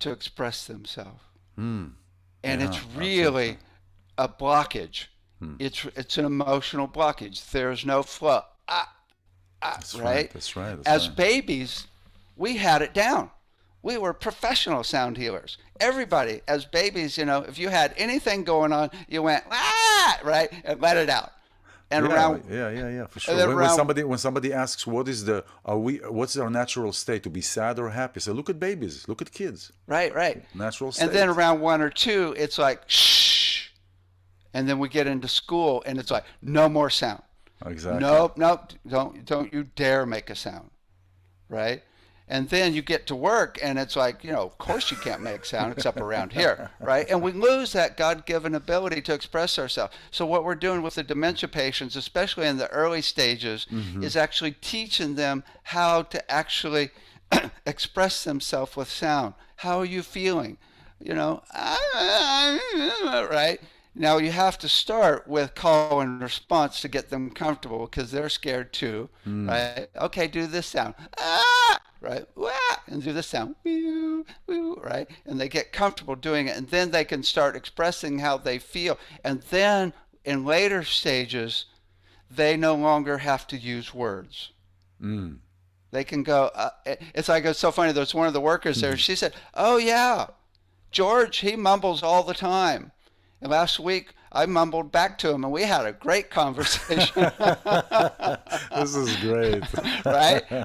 to express themselves. And Yeah. it's Absolutely. really a blockage. It's an emotional blockage. There's no flow. That's right. Right? That's right. That's As right. babies, we had it down. We were professional sound healers. Everybody, as babies, if you had anything going on, you went right, and let it out. And Yeah, around, yeah, for and sure. then When around, somebody asks what's our natural state, to be sad or happy? Say, look at babies, look at kids, right. natural And then state. around 1 or 2, it's like shh. And then we get into school, and it's like no more sound. Exactly. Nope, don't you dare make a sound, right? And then you get to work, and it's like, of course you can't make sound except around here, right? And we lose that God-given ability to express ourselves. So what we're doing with the dementia patients, especially in the early stages, is actually teaching them how to actually express themselves with sound. How are you feeling? Right? Now you have to start with call and response to get them comfortable because they're scared too, right? Okay, do this sound, right? Wah! And do this sound, right? And they get comfortable doing it, and then they can start expressing how they feel. And then in later stages, they no longer have to use words. They can go. It's so funny. There's one of the workers there. She said, "Oh yeah, George, he mumbles all the time." And last week, I mumbled back to him, and we had a great conversation. This is great.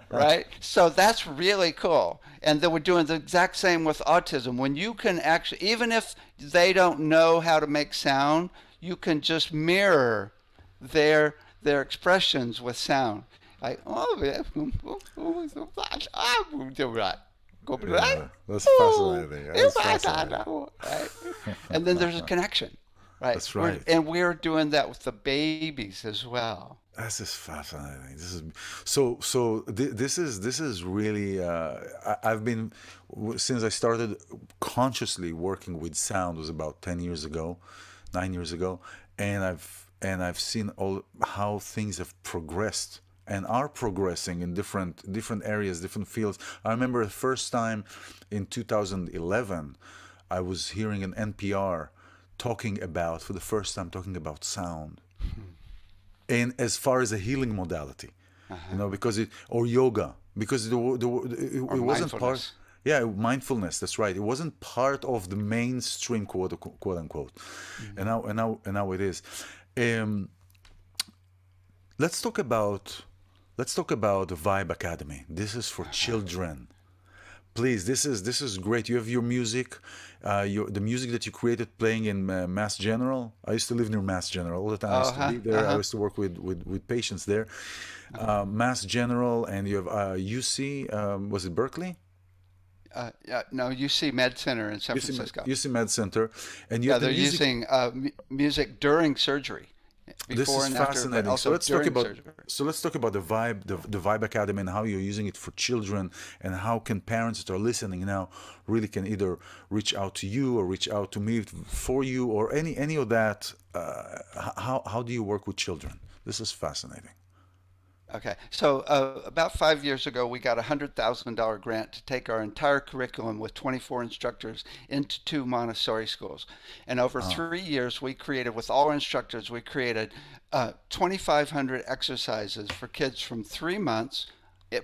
Right. So that's really cool. And then we're doing the exact same with autism. When you can actually, even if they don't know how to make sound, you can just mirror their expressions with sound. Like, oh, yeah. Yeah, that's fascinating. That's fascinating. Right? And then there's a connection, right? That's right. We're doing that with the babies as well. This is fascinating. This is this is really. I've been since I started consciously working with sound was about 10 years ago. 9 years ago, and I've seen all how things have progressed and are progressing in different areas, different fields. I remember the first time in 2011, I was hearing an NPR for the first time talking about sound, and as far as a healing modality, Uh-huh. because or yoga, because Or it wasn't part. mindfulness. Yeah, mindfulness. That's right. It wasn't part of the mainstream, quote unquote, and Hmm. now it is. Um, let's talk about the Vibe Academy. This is for children. Please, this is great. You have your music, the music that you created playing in Mass General. I used to live near Mass General all the time. I used to Uh-huh. be there. I Uh-huh. used to work with patients there. Uh-huh. Mass General, and you have UC. Was it Berkeley? Yeah, no, UC Med Center in San Francisco. UC Med Center, and you Yeah, have the they're music. using music during surgery, This before is and after, but fascinating. also during surgery. So let's talk about the Vibe Academy and how you're using it for children, and how can parents that are listening now really can either reach out to you or reach out to me for you, or any of that. How do you work with children? This is fascinating. Okay, so about 5 years ago, we got a $100,000 grant to take our entire curriculum with 24 instructors into two Montessori schools. And over Ah, 3 years, with all our instructors, we created 2,500 exercises for kids from 3 months,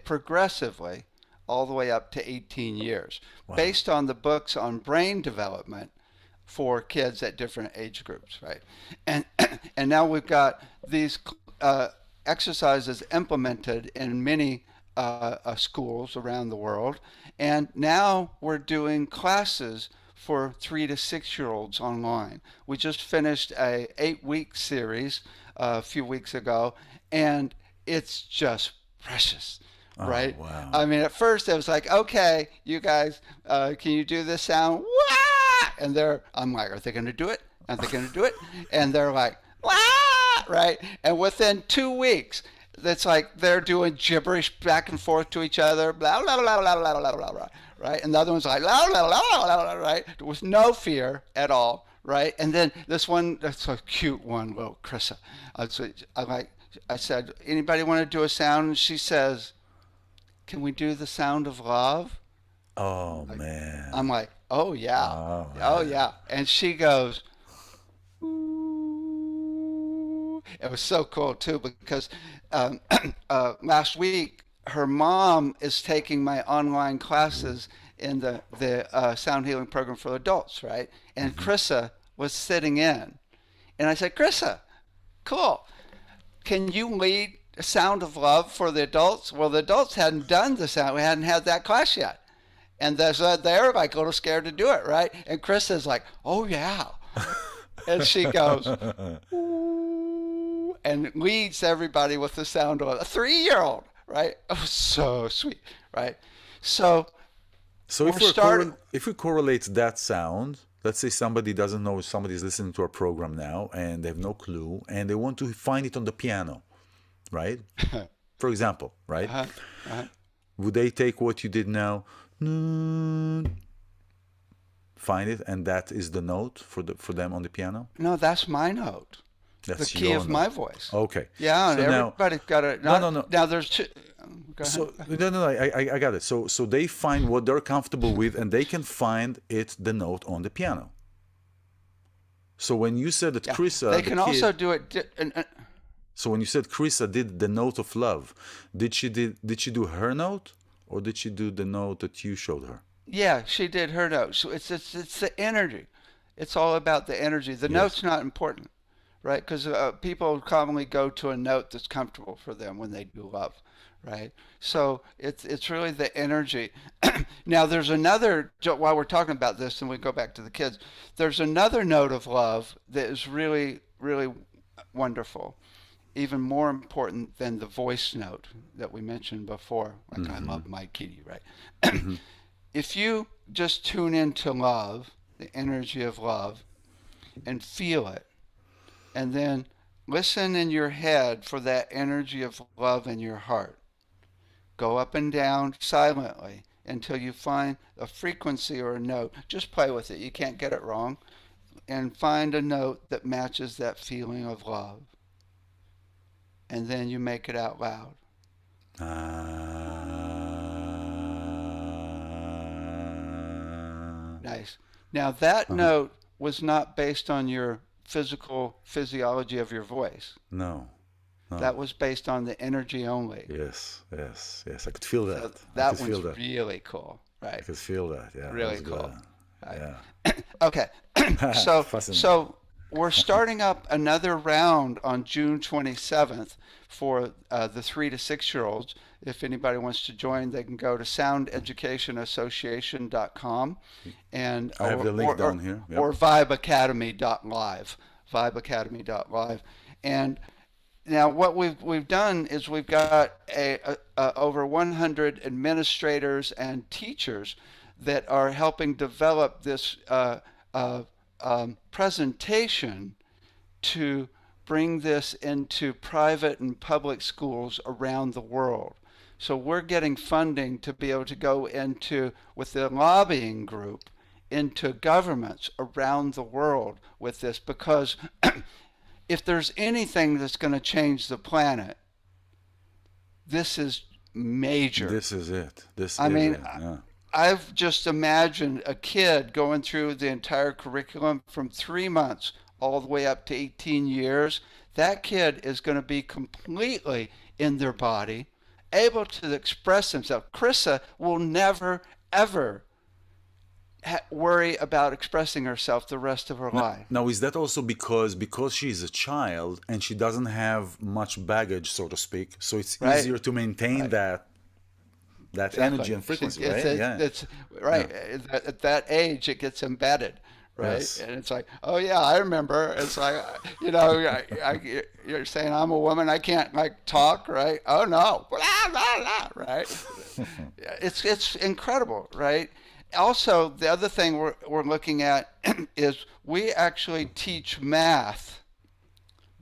progressively, all the way up to 18 years, wow. based on the books on brain development for kids at different age groups, right? And and now we've got these uh, exercises implemented in many schools around the world, and now we're doing classes for 3 to 6 year olds online. We just finished a 8 week series a few weeks ago, and it's just precious, Oh, right? wow. I mean, at first it was like, okay, you guys, can you do this sound? Wah! And I'm like, are they going to do it? Are they going to do it? And they're like, wah! Right? And within 2 weeks, it's like they're doing gibberish back and forth to each other, blah, blah, blah, blah, blah, blah, blah, blah, right? And the other one's like, blah, blah, blah, blah, blah, right? With no fear at all, right? And then this one, that's a cute one, little Krissa. I said, anybody want to do a sound? And she says, can we do the sound of love? Oh Like, man. I'm like, oh yeah, Oh oh man. yeah. And she goes, ooh. It was so cool too because um, last week her mom is taking my online classes in the sound healing program for adults, right? And Hmm. Krissa was sitting in, and I said, Krissa, cool. Can you lead a sound of love for the adults? Well, the adults hadn't done the sound. We hadn't had that class yet. And they're like a little scared to do it, right? And Chris is like, oh, yeah. And she goes, ooh, and leads everybody with the sound of a 3 year old, right? It was so sweet, right? So So we're starting. if we correlate that sound, let's say somebody doesn't know, somebody's listening to our program now and they have no clue and they want to find it on the piano, right? For example, right? Uh-huh, uh-huh. Would they take what you did now, find it, and that is the note for them on the piano? No, that's my note, the That's key your of my note. voice. Okay. Yeah, and So now, everybody's got it. no, Not no, no. now. There's two. Go ahead. So no, I got it. So they find what they're comfortable with, and they can find it the note on the piano. So when you said that Yeah, they Krissa, the can also kid, do it. so when you said Krissa did the note of love, did she do her note, or did she do the note that you showed her? Yeah, she did her note. So it's the energy. It's all about the energy. The Yes. note's not important, right? Because people commonly go to a note that's comfortable for them when they do love, right? So it's really the energy. Now there's another. While we're talking about this, and we go back to the kids, there's another note of love that is really really wonderful, even more important than the voice note that we mentioned before. Like I Mm-hmm. love my kitty, right? Mm-hmm. If you just tune into love, the energy of love, and feel it, and then listen in your head for that energy of love in your heart, go up and down silently until you find a frequency or a note. Just play with it. You can't get it wrong. and find a note that matches that feeling of love. And then you make it out loud. Nice. Now, that note was not based on your physiology of your voice. No, no. That was based on the energy only. Yes, yes, yes. I could feel that. So that I could feel one's that. really cool, right? I could feel that. Yeah. Really That was cool. good. Right. Yeah. Okay. So Fascinating. we're starting up another round on June 27th for the 3 to 6-year-olds. If anybody wants to join, they can go to soundeducationassociation.com and I have the link down here. Yep. or vibeacademy.live, vibeacademy.live. And now what we've done is we've got over 100 administrators and teachers that are helping develop this presentation to bring this into private and public schools around the world. So we're getting funding to be able to go into, with the lobbying group, into governments around the world with this, because if there's anything that's going to change the planet, this is major. This is it. I mean, it. Yeah. I've just imagined a kid going through the entire curriculum from 3 months all the way up to 18 years. That kid is going to be completely in their body, able to express himself. Krissa will never, ever worry about expressing herself the rest of her life. Now, is that also because she's a child and she doesn't have much baggage, so to speak, so it's easier to maintain that energy and frequency, right? It's right. Yeah. At that age, it gets embedded, right? Yes. And it's like, oh yeah, I remember. It's like, you're saying I'm a woman, I can't talk, right? Oh no, blah, blah, blah, right? It's incredible, right? Also, the other thing we're looking at is we actually teach math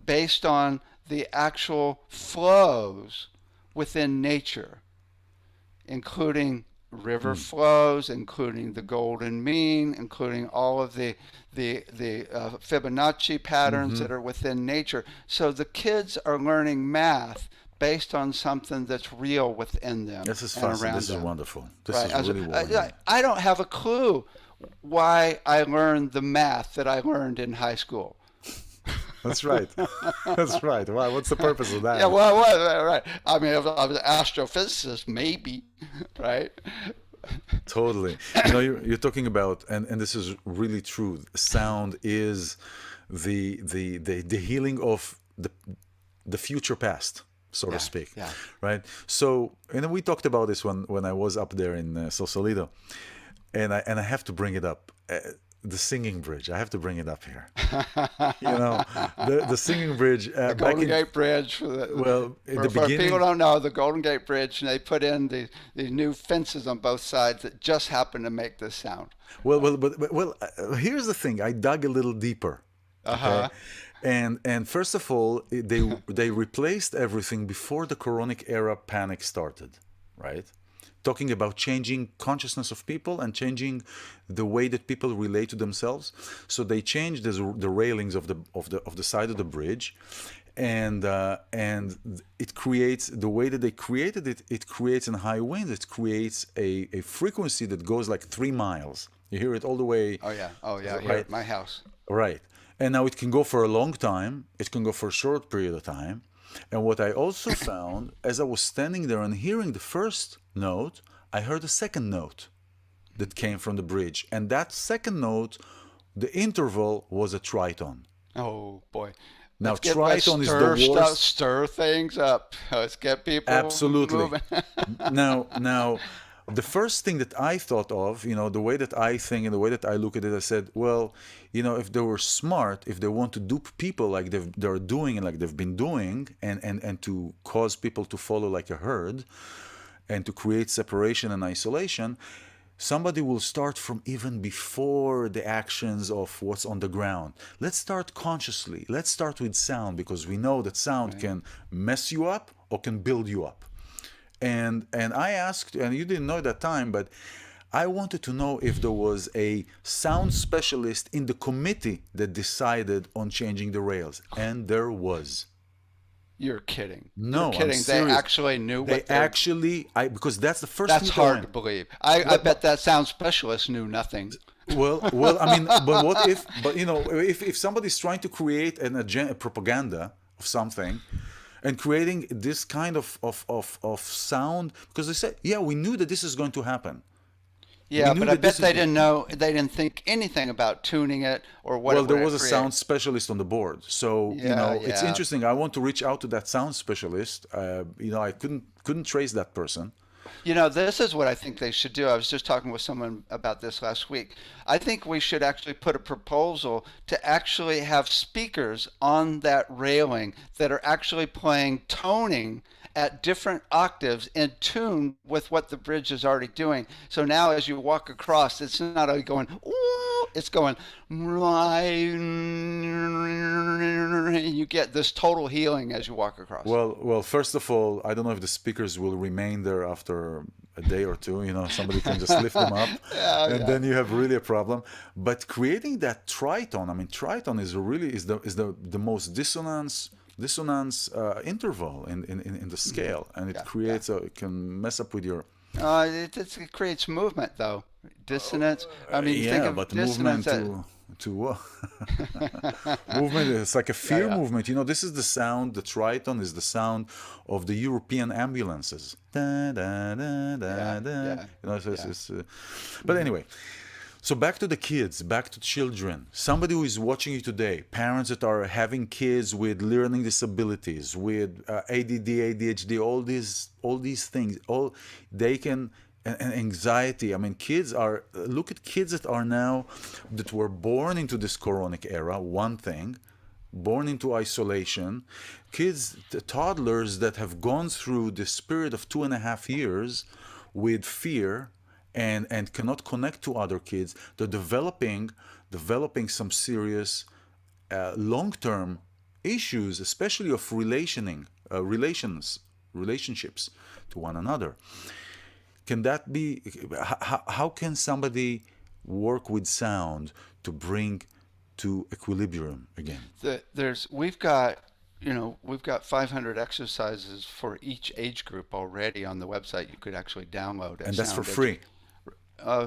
based on the actual flows within nature, including river flows, including the golden mean, including all of the Fibonacci patterns that are within nature. So the kids are learning math based on something that's real within them. This is fascinating. This is wonderful. This is really wonderful. I don't have a clue why I learned the math that I learned in high school. That's right. That's right. Wow, what's the purpose of that? Yeah, well, right. I mean, if I was an astrophysicist, maybe, right? Totally. You're talking about, and this is really true. Sound is the healing of the future past, so to speak. Yeah. Right. So, and we talked about this when I was up there in Sausalito, and I have to bring it up. The singing bridge. I have to bring it up here. The singing bridge. The Golden Gate Bridge. For people don't know, the Golden Gate Bridge, and they put in the new fences on both sides that just happen to make this sound. Well, here's the thing. I dug a little deeper. Okay? And first of all, they replaced everything before the Coronic era panic started, right? Talking about changing consciousness of people and changing the way that people relate to themselves. So they changed the railings of the side of the bridge, and it creates, the way that they created it. It creates in high winds. It creates a frequency that goes like 3 miles. You hear it all the way. Oh yeah. Right? Here at my house. Right. And now it can go for a long time. It can go for a short period of time. And what I also found, as I was standing there and hearing the first note, I heard a second note that came from the bridge. And that second note, the interval was a triton. Oh, boy. Now, triton is the worst. Stir things up. Let's get people Absolutely. moving. Now, the first thing that I thought of, the way that I think and the way that I look at it, I said, well, if they were smart, if they want to dupe people like they're doing and like they've been doing, and to cause people to follow like a herd and to create separation and isolation, somebody will start from even before the actions of what's on the ground. Let's start consciously. Let's start with sound, because we know that sound can mess you up or can build you up. And I asked, and you didn't know at that time, but I wanted to know if there was a sound specialist in the committee that decided on changing the rails, and there was. You're kidding. You're No, I'm kidding. They serious. actually knew They what they're. actually, because that's the first That's thing that hard to believe. I bet that sound specialist knew nothing. I mean, but what if, but if somebody's trying to create a propaganda of something, and creating this kind of sound, because they said, yeah, we knew that this is going to happen. We Yeah, knew but I that this bet is. they didn't know. They didn't think anything about tuning it or what Well, it there would was a create. sound specialist on the board, so Yeah, it's yeah. interesting. I want to reach out to that sound specialist. I couldn't trace that person. This is what I think they should do. I was just talking with someone about this last week. I think we should actually put a proposal to actually have speakers on that railing that are actually playing toning at different octaves in tune with what the bridge is already doing. So now as you walk across, it's not only going, ooh, it's going, you get this total healing as you walk across. Well, first of all, I don't know if the speakers will remain there after a day or two. Somebody can just lift them up, Yeah, and yeah. then you have really a problem. But creating that triton, I mean, triton is really is the most dissonance interval in the scale, and it Yeah, yeah. creates it can mess up with your. It creates movement, though. Dissonance. I mean, think Yeah, of but movement dissonance. to what? Movement is like a Yeah, fear yeah, movement. This is the sound. The triton is the sound of the European ambulances. Da, da, da, yeah, da, da. yeah, yeah. But anyway, so back to the kids, back to children. Somebody who is watching you today, parents that are having kids with learning disabilities, with ADD, ADHD, all these things, all they can, and anxiety. I mean, look at kids that were born into this coronic era. One thing, born into isolation, kids, toddlers that have gone through this period of 2.5 years with fear and cannot connect to other kids. They're developing some serious long-term issues, especially of relationships to one another. Can that be? How can somebody work with sound to bring to equilibrium again? We've got 500 exercises for each age group already on the website. You could actually download a And that's for sound free.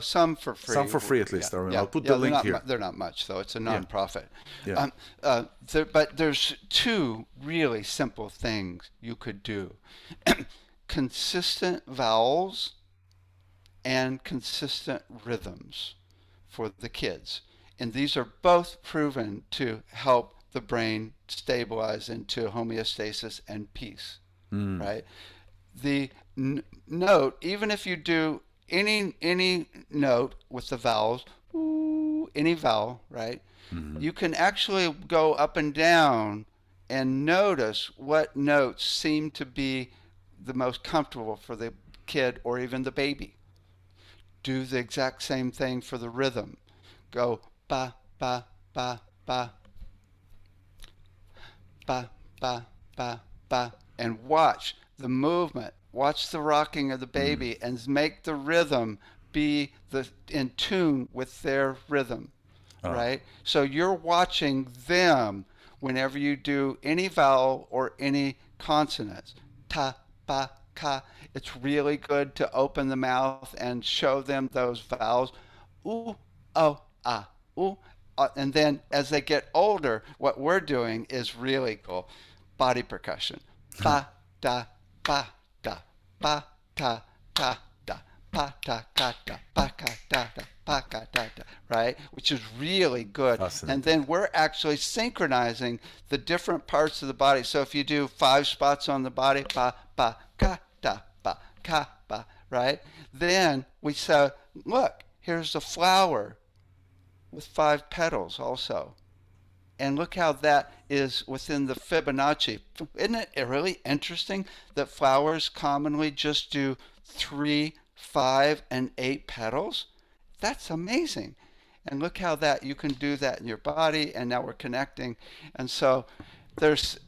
some for free. Some for free at Yeah, least. All right, yeah, I'll put yeah. the link here. They're not much though. It's a Yeah. nonprofit. Yeah. But there's two really simple things you could do: consistent vowels and consistent rhythms for the kids. And these are both proven to help the brain stabilize into homeostasis and peace, right? The note, even if you do any note with the vowels, ooh, any vowel, right? You can actually go up and down and notice what notes seem to be the most comfortable for the kid or even the baby. Do the exact same thing for the rhythm. Go ba ba ba ba ba ba ba ba, and watch the movement. Watch the rocking of the baby and make the rhythm be in tune with their rhythm, right? So you're watching them whenever you do any vowel or any consonants. Ta, ba, ka. It's really good to open the mouth and show them those vowels. Ooh, oh, ah, ooh. And then as they get older, what we're doing is really cool. Body percussion. Ba, da, ba, da, ba, ta, ta, da, ba, ta, ka, da, ba, ka, da, da, ba, ka, da, da, right? Which is really good. Fascinating. And then we're actually synchronizing the different parts of the body. So if you do 5 spots on the body, ba, ba, ka, da, ba, ka, ba, right? Then we say, look, here's a flower with 5 petals also. And look how that is within the Fibonacci. Isn't it really interesting that flowers commonly just do 3, 5, and 8 petals? That's amazing. And look how that you can do that in your body, and now we're connecting. And so there's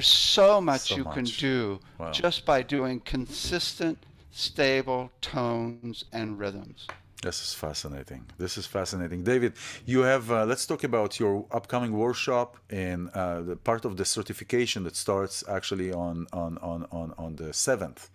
so much So you can much. do Wow. just by doing consistent, stable tones and rhythms. This is fascinating. This is fascinating. David, you have, let's talk about your upcoming workshop and the part of the certification that starts actually on the 7th.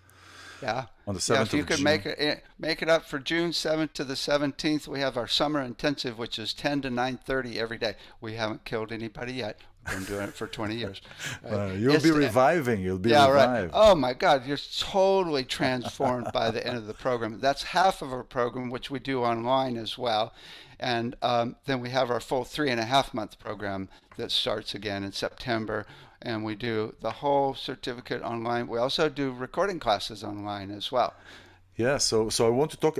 Yeah. On the Yeah, 7th if you of could June. make it up for June 7th to the 17th, we have our summer intensive, which is 10 to 9:30 every day. We haven't killed anybody yet. We've been doing it for 20 years. Right? You'll be It's reviving. You'll be Yeah, right. revived. Oh my God, you're totally transformed by the end of the program. That's half of our program, which we do online as well. And then we have our full 3.5 month program that starts again in September. And we do the whole certificate online. We also do recording classes online as well. Yeah, so I want to talk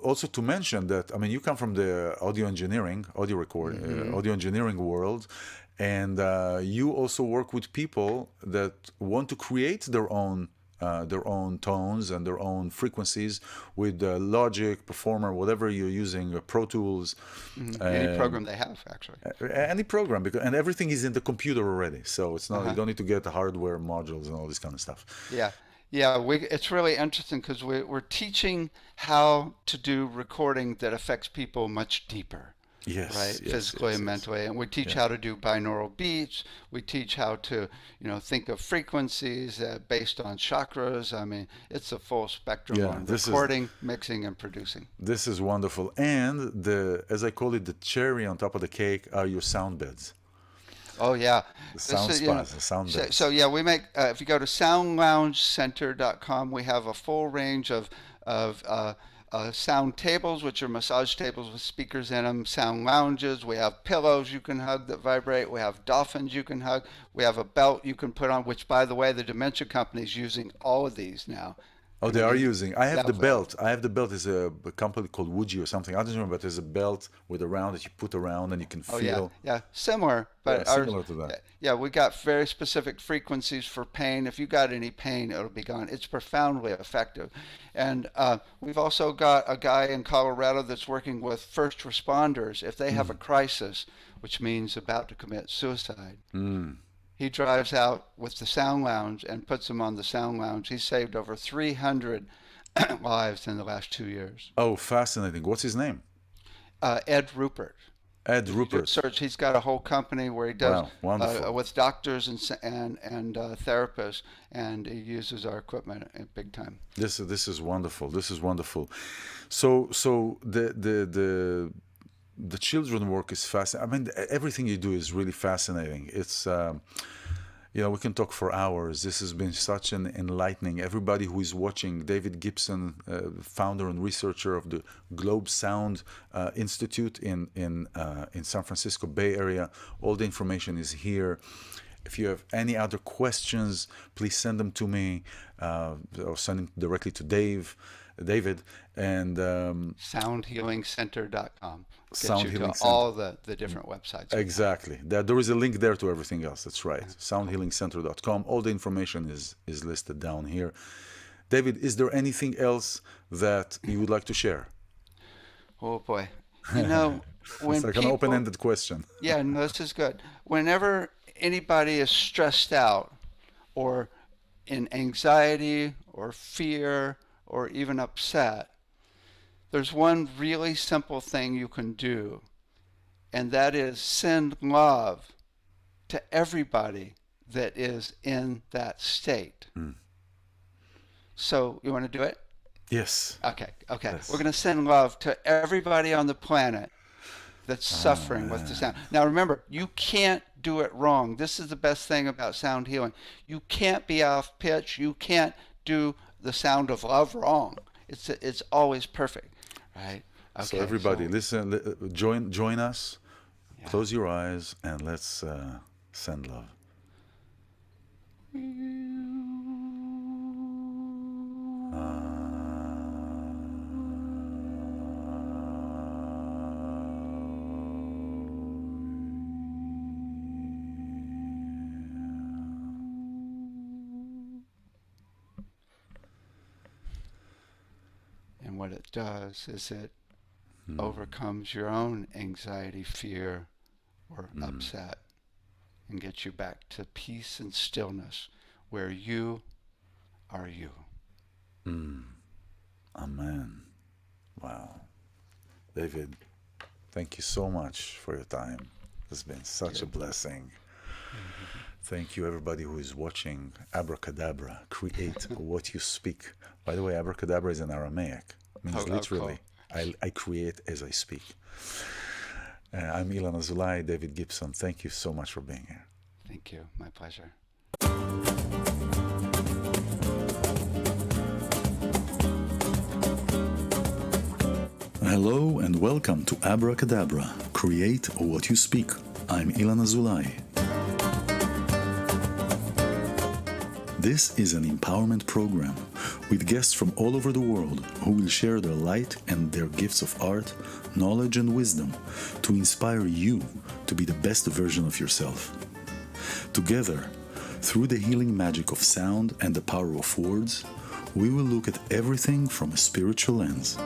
also to mention that I mean you come from the audio engineering world, and you also work with people that want to create their own tones and their own frequencies with Logic, Performer, whatever you're using, Pro Tools, Any um, program they have, actually. any program, because and everything is in the computer already, so it's not you Uh-huh. don't need to get the hardware modules and all this kind of stuff. Yeah, yeah. It's really interesting because we're teaching how to do recording that affects people much deeper, Yes, right? yes, Physically yes, and yes. mentally. And we teach Yeah. how to do binaural beats. We teach how to, think of frequencies based on chakras. I mean, it's a full spectrum Yeah, on recording, mixing, and producing. this is wonderful. And the as I call it, the cherry on top of the cake are your sound beds, Oh yeah, the this sound is spas, the sound so beds. yeah, we make if you go to soundloungecenter.com, we have a full range of sound tables, which are massage tables with speakers in them, sound lounges. We have pillows you can hug that vibrate. We have dolphins you can hug. We have a belt you can put on, which, by the way, the Dementia Company is using all of these now. Oh, And they are we, using. I have yeah, the belt. I have the belt. Is a company called Woody or something. I don't remember, but there's a belt with a round that you put around and you can oh yeah, feel. yeah, similar, Yeah, but ours, similar to that. yeah, we got very specific frequencies for pain. If you got any pain, it'll be gone. It's profoundly effective, and we've also got a guy in Colorado that's working with first responders. If they have a crisis, which means about to commit suicide, Mm. he drives out with the sound lounge and puts them on the sound lounge. He's saved over 300 lives in the last 2 years. Oh, fascinating. What's his name? Ed Rupert. Ed If you just Rupert. search, he's got a whole company where he does Wow, wonderful. with doctors and therapists, and he uses our equipment big time. This is wonderful. This is wonderful. So the children work is fascinating. I mean, everything you do is really fascinating. It's we can talk for hours. This has been such an enlightening. Everybody who is watching, David Gibson, founder and researcher of the Globe Sound Institute in San Francisco Bay Area. All the information is here. If you have any other questions, please send them to me or send them directly to David, and Soundhealingcenter.com gets Sound you Healing to Center. all the different websites we have. Exactly. There is a link there to everything else. That's right. Soundhealingcenter.com. All the information is listed down here. David, is there anything else that you would like to share? Oh boy, you know It's when like an people, open-ended question. yeah, no, this is good. Whenever anybody is stressed out or in anxiety or fear or even upset, there's one really simple thing you can do, and that is send love to everybody that is in that state. Mm. So, you want to do it? Yes. Okay, okay. We're Yes. going to send love to everybody on the planet that's Oh suffering with the man. sound. Now remember, you can't do it wrong. This is the best thing about sound healing. You can't be off pitch. You can't do the sound of love wrong. It's always perfect, right? So Okay, everybody, so listen, join us. yeah. Close your eyes and let's send love. And what it does is it Mm. overcomes your own anxiety, fear, or Mm. upset and gets you back to peace and stillness where you are you. Mm. Amen. Wow. David, thank you so much for your time. It's been such a blessing. Thank you, everybody who is watching. Abracadabra, create what you speak. By the way, abracadabra is in Aramaic. It means literally, I create as I speak. I'm iLan Azoulai, David Gibson. Thank you so much for being here. Thank you. My pleasure. Hello and welcome to Abracadabra, create what you speak. I'm iLan Azoulai. This is an empowerment program with guests from all over the world who will share their light and their gifts of art, knowledge and wisdom to inspire you to be the best version of yourself. Together, through the healing magic of sound and the power of words, we will look at everything from a spiritual lens.